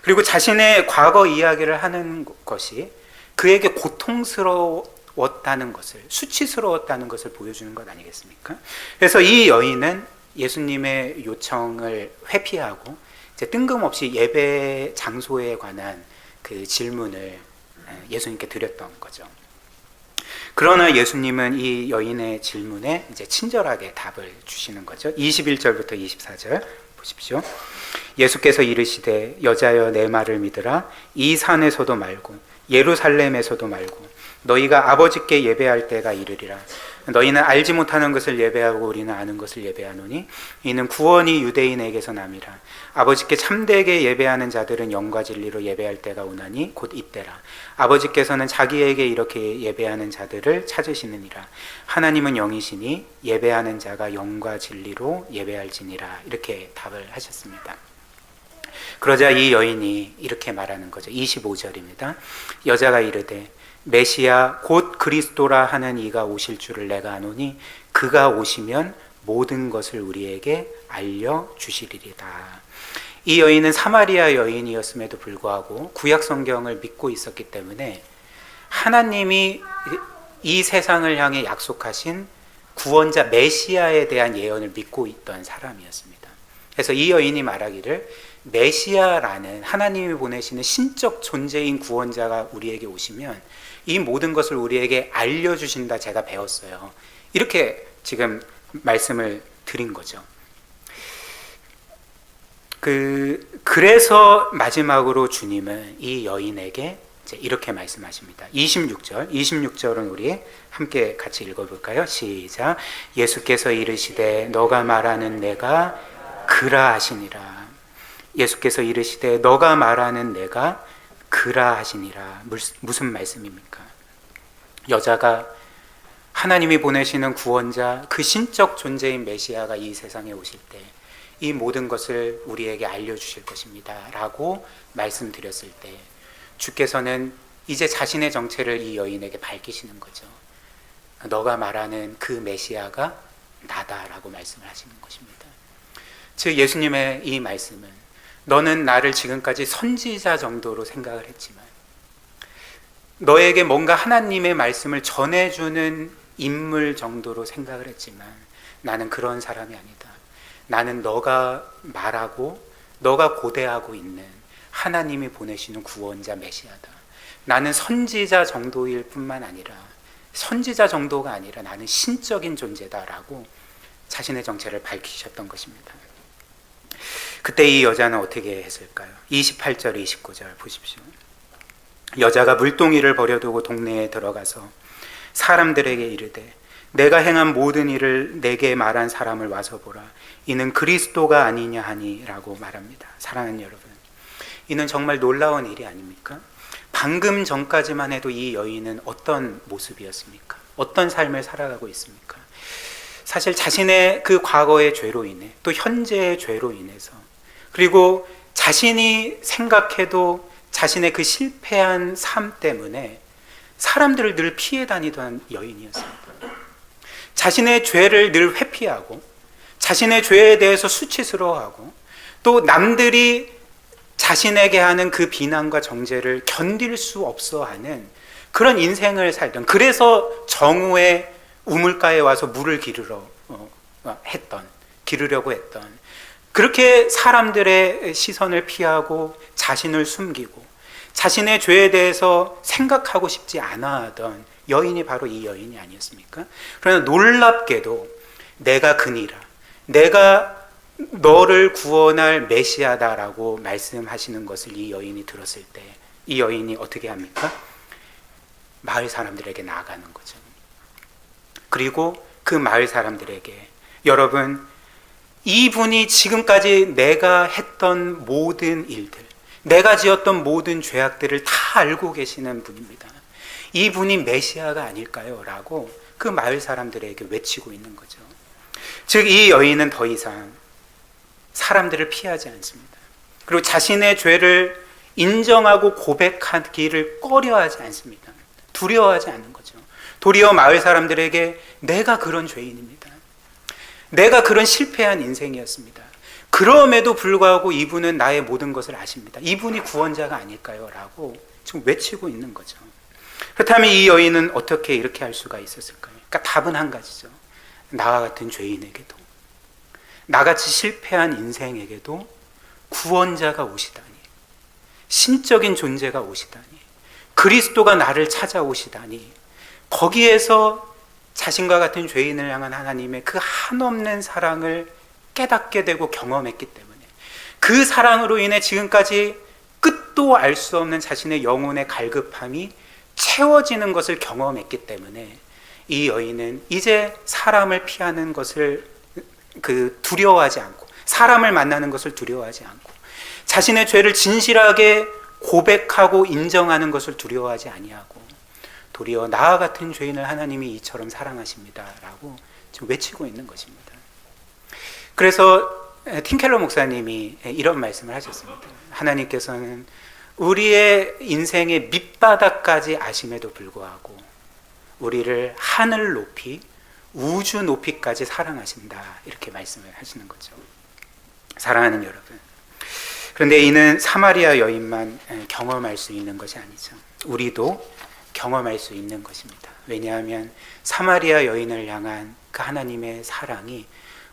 그리고 자신의 과거 이야기를 하는 것이 그에게 고통스러웠다는 것을, 수치스러웠다는 것을 보여주는 것 아니겠습니까? 그래서 이 여인은 예수님의 요청을 회피하고 이제 뜬금없이 예배 장소에 관한 그 질문을 예수님께 드렸던 거죠. 그러나 예수님은 이 여인의 질문에 이제 친절하게 답을 주시는 거죠. 21절부터 24절 보십시오. 예수께서 이르시되 여자여 내 말을 믿으라. 이 산에서도 말고 예루살렘에서도 말고 너희가 아버지께 예배할 때가 이르리라. 너희는 알지 못하는 것을 예배하고 우리는 아는 것을 예배하노니 이는 구원이 유대인에게서 남이라. 아버지께 참되게 예배하는 자들은 영과 진리로 예배할 때가 오나니 곧 이때라. 아버지께서는 자기에게 이렇게 예배하는 자들을 찾으시느니라. 하나님은 영이시니 예배하는 자가 영과 진리로 예배할지니라. 이렇게 답을 하셨습니다. 그러자 이 여인이 이렇게 말하는 거죠. 25절입니다. 여자가 이르되 메시아 곧 그리스도라 하는 이가 오실 줄을 내가 아노니 그가 오시면 모든 것을 우리에게 알려주시리이다. 이 여인은 사마리아 여인이었음에도 불구하고 구약 성경을 믿고 있었기 때문에 하나님이 이 세상을 향해 약속하신 구원자 메시아에 대한 예언을 믿고 있던 사람이었습니다. 그래서 이 여인이 말하기를 메시아라는 하나님이 보내시는 신적 존재인 구원자가 우리에게 오시면 이 모든 것을 우리에게 알려주신다 제가 배웠어요. 이렇게 지금 말씀을 드린 거죠. 그래서 마지막으로 주님은 이 여인에게 이렇게 말씀하십니다. 26절은 우리 함께 같이 읽어볼까요? 시작. 예수께서 이르시되 너가 말하는 내가 그라하시니라. 예수께서 이르시되 너가 말하는 내가 그라하시니라. 무슨 말씀입니까? 여자가 하나님이 보내시는 구원자, 그 신적 존재인 메시아가 이 세상에 오실 때 이 모든 것을 우리에게 알려주실 것입니다 라고 말씀드렸을 때 주께서는 이제 자신의 정체를 이 여인에게 밝히시는 거죠. 너가 말하는 그 메시아가 나다라고 말씀을 하시는 것입니다. 즉 예수님의 이 말씀은 너는 나를 지금까지 선지자 정도로 생각을 했지만 너에게 뭔가 하나님의 말씀을 전해주는 인물 정도로 생각을 했지만 나는 그런 사람이 아니다. 나는 너가 말하고 너가 고대하고 있는 하나님이 보내시는 구원자 메시아다. 나는 선지자 정도일 뿐만 아니라 선지자 정도가 아니라 나는 신적인 존재다라고 자신의 정체를 밝히셨던 것입니다. 그때 이 여자는 어떻게 했을까요? 28절 29절 보십시오. 여자가 물동이를 버려두고 동네에 들어가서 사람들에게 이르되 내가 행한 모든 일을 내게 말한 사람을 와서 보라. 이는 그리스도가 아니냐 하니 라고 말합니다. 사랑하는 여러분, 이는 정말 놀라운 일이 아닙니까? 방금 전까지만 해도 이 여인은 어떤 모습이었습니까? 어떤 삶을 살아가고 있습니까? 사실 자신의 그 과거의 죄로 인해 또 현재의 죄로 인해서 그리고 자신이 생각해도 자신의 그 실패한 삶 때문에 사람들을 늘 피해 다니던 여인이었습니다. 자신의 죄를 늘 회피하고 자신의 죄에 대해서 수치스러워하고 또 남들이 자신에게 하는 그 비난과 정죄를 견딜 수 없어 하는 그런 인생을 살던, 그래서 정오에 우물가에 와서 물을 기르려고 했던, 그렇게 사람들의 시선을 피하고 자신을 숨기고 자신의 죄에 대해서 생각하고 싶지 않아 하던 여인이 바로 이 여인이 아니었습니까? 그러나 놀랍게도 내가 그니라, 내가 너를 구원할 메시아다라고 말씀하시는 것을 이 여인이 들었을 때 이 여인이 어떻게 합니까? 마을 사람들에게 나아가는 거죠. 그리고 그 마을 사람들에게, 여러분, 이분이 지금까지 내가 했던 모든 일들, 내가 지었던 모든 죄악들을 다 알고 계시는 분입니다. 이분이 메시아가 아닐까요? 라고 그 마을 사람들에게 외치고 있는 거죠. 즉 이 여인은 더 이상 사람들을 피하지 않습니다. 그리고 자신의 죄를 인정하고 고백하기를 꺼려하지 않습니다. 두려워하지 않는 거죠. 도리어 마을 사람들에게 내가 그런 죄인입니다. 내가 그런 실패한 인생이었습니다. 그럼에도 불구하고 이분은 나의 모든 것을 아십니다. 이분이 구원자가 아닐까요? 라고 지금 외치고 있는 거죠. 그렇다면 이 여인은 어떻게 이렇게 할 수가 있었을까요? 그러니까 답은 한 가지죠. 나와 같은 죄인에게도, 나같이 실패한 인생에게도 구원자가 오시다니, 신적인 존재가 오시다니, 그리스도가 나를 찾아오시다니, 거기에서 자신과 같은 죄인을 향한 하나님의 그 한없는 사랑을 깨닫게 되고 경험했기 때문에, 그 사랑으로 인해 지금까지 끝도 알 수 없는 자신의 영혼의 갈급함이 채워지는 것을 경험했기 때문에 이 여인은 이제 사람을 피하는 것을 두려워하지 않고, 사람을 만나는 것을 두려워하지 않고, 자신의 죄를 진실하게 고백하고 인정하는 것을 두려워하지 아니하고, 도리어 나와 같은 죄인을 하나님이 이처럼 사랑하십니다 라고 지금 외치고 있는 것입니다. 그래서 팀켈러 목사님이 이런 말씀을 하셨습니다. 하나님께서는 우리의 인생의 밑바닥까지 아심에도 불구하고 우리를 하늘 높이, 우주 높이까지 사랑하신다, 이렇게 말씀을 하시는 거죠. 사랑하는 여러분, 그런데 이는 사마리아 여인만 경험할 수 있는 것이 아니죠. 우리도 경험할 수 있는 것입니다. 왜냐하면 사마리아 여인을 향한 그 하나님의 사랑이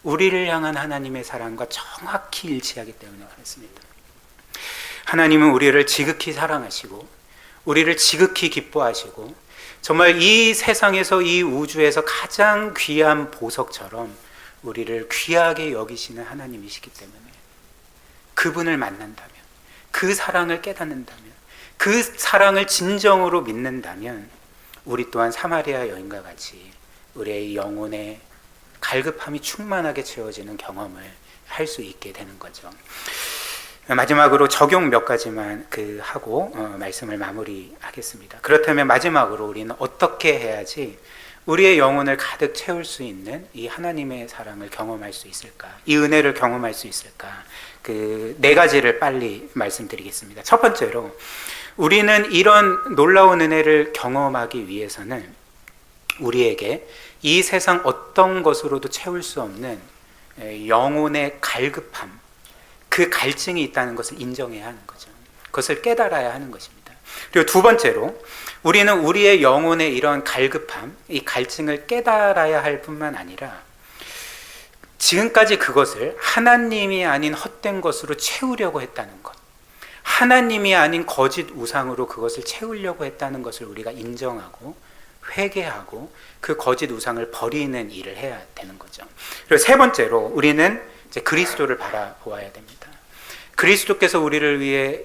우리를 향한 하나님의 사랑과 정확히 일치하기 때문에 그렇습니다. 하나님은 우리를 지극히 사랑하시고 우리를 지극히 기뻐하시고 정말 이 세상에서, 이 우주에서 가장 귀한 보석처럼 우리를 귀하게 여기시는 하나님이시기 때문에 그분을 만난다면, 그 사랑을 깨닫는다면, 그 사랑을 진정으로 믿는다면 우리 또한 사마리아 여인과 같이 우리의 영혼의 갈급함이 충만하게 채워지는 경험을 할 수 있게 되는 거죠. 마지막으로 적용 몇 가지만 하고 말씀을 마무리하겠습니다. 그렇다면 마지막으로 우리는 어떻게 해야지 우리의 영혼을 가득 채울 수 있는 이 하나님의 사랑을 경험할 수 있을까? 이 은혜를 경험할 수 있을까? 네 가지를 빨리 말씀드리겠습니다. 첫 번째로, 우리는 이런 놀라운 은혜를 경험하기 위해서는 우리에게 이 세상 어떤 것으로도 채울 수 없는 영혼의 갈급함, 그 갈증이 있다는 것을 인정해야 하는 거죠. 그것을 깨달아야 하는 것입니다. 그리고 두 번째로, 우리는 우리의 영혼의 이런 갈급함, 이 갈증을 깨달아야 할 뿐만 아니라 지금까지 그것을 하나님이 아닌 헛된 것으로 채우려고 했다는 것, 하나님이 아닌 거짓 우상으로 그것을 채우려고 했다는 것을 우리가 인정하고 회개하고 그 거짓 우상을 버리는 일을 해야 되는 거죠. 그리고 세 번째로, 우리는 이제 그리스도를 바라보아야 됩니다. 그리스도께서 우리를 위해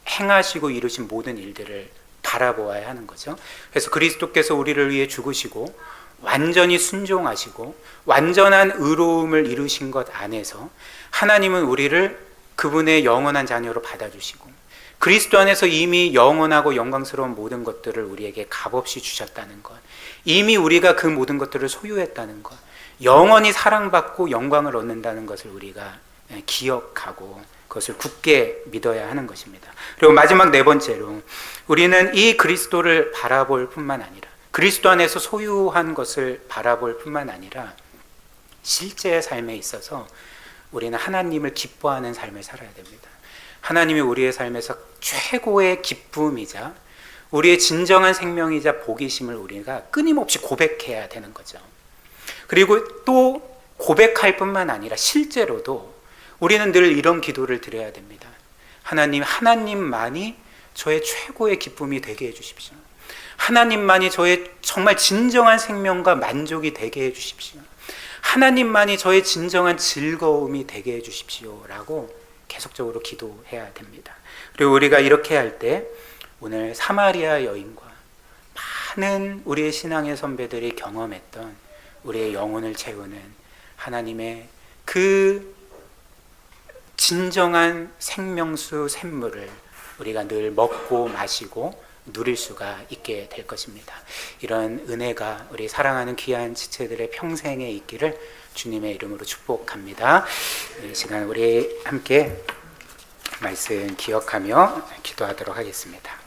행하시고 이루신 모든 일들을 바라보아야 하는 거죠. 그래서 그리스도께서 우리를 위해 죽으시고 완전히 순종하시고 완전한 의로움을 이루신 것 안에서 하나님은 우리를 그분의 영원한 자녀로 받아주시고 그리스도 안에서 이미 영원하고 영광스러운 모든 것들을 우리에게 값없이 주셨다는 것, 이미 우리가 그 모든 것들을 소유했다는 것, 영원히 사랑받고 영광을 얻는다는 것을 우리가 기억하고 그것을 굳게 믿어야 하는 것입니다. 그리고 마지막 네 번째로, 우리는 이 그리스도를 바라볼 뿐만 아니라 그리스도 안에서 소유한 것을 바라볼 뿐만 아니라 실제의 삶에 있어서 우리는 하나님을 기뻐하는 삶을 살아야 됩니다. 하나님이 우리의 삶에서 최고의 기쁨이자 우리의 진정한 생명이자 복이심을 우리가 끊임없이 고백해야 되는 거죠. 그리고 또 고백할 뿐만 아니라 실제로도 우리는 늘 이런 기도를 드려야 됩니다. 하나님만이 저의 최고의 기쁨이 되게 해주십시오. 하나님만이 저의 정말 진정한 생명과 만족이 되게 해주십시오. 하나님만이 저의 진정한 즐거움이 되게 해주십시오 라고 계속적으로 기도해야 됩니다. 그리고 우리가 이렇게 할 때 오늘 사마리아 여인과 많은 우리의 신앙의 선배들이 경험했던 우리의 영혼을 채우는 하나님의 그 진정한 생명수 샘물을 우리가 늘 먹고 마시고 누릴 수가 있게 될 것입니다. 이런 은혜가 우리 사랑하는 귀한 지체들의 평생에 있기를 주님의 이름으로 축복합니다. 이 시간 우리 함께 말씀 기억하며 기도하도록 하겠습니다.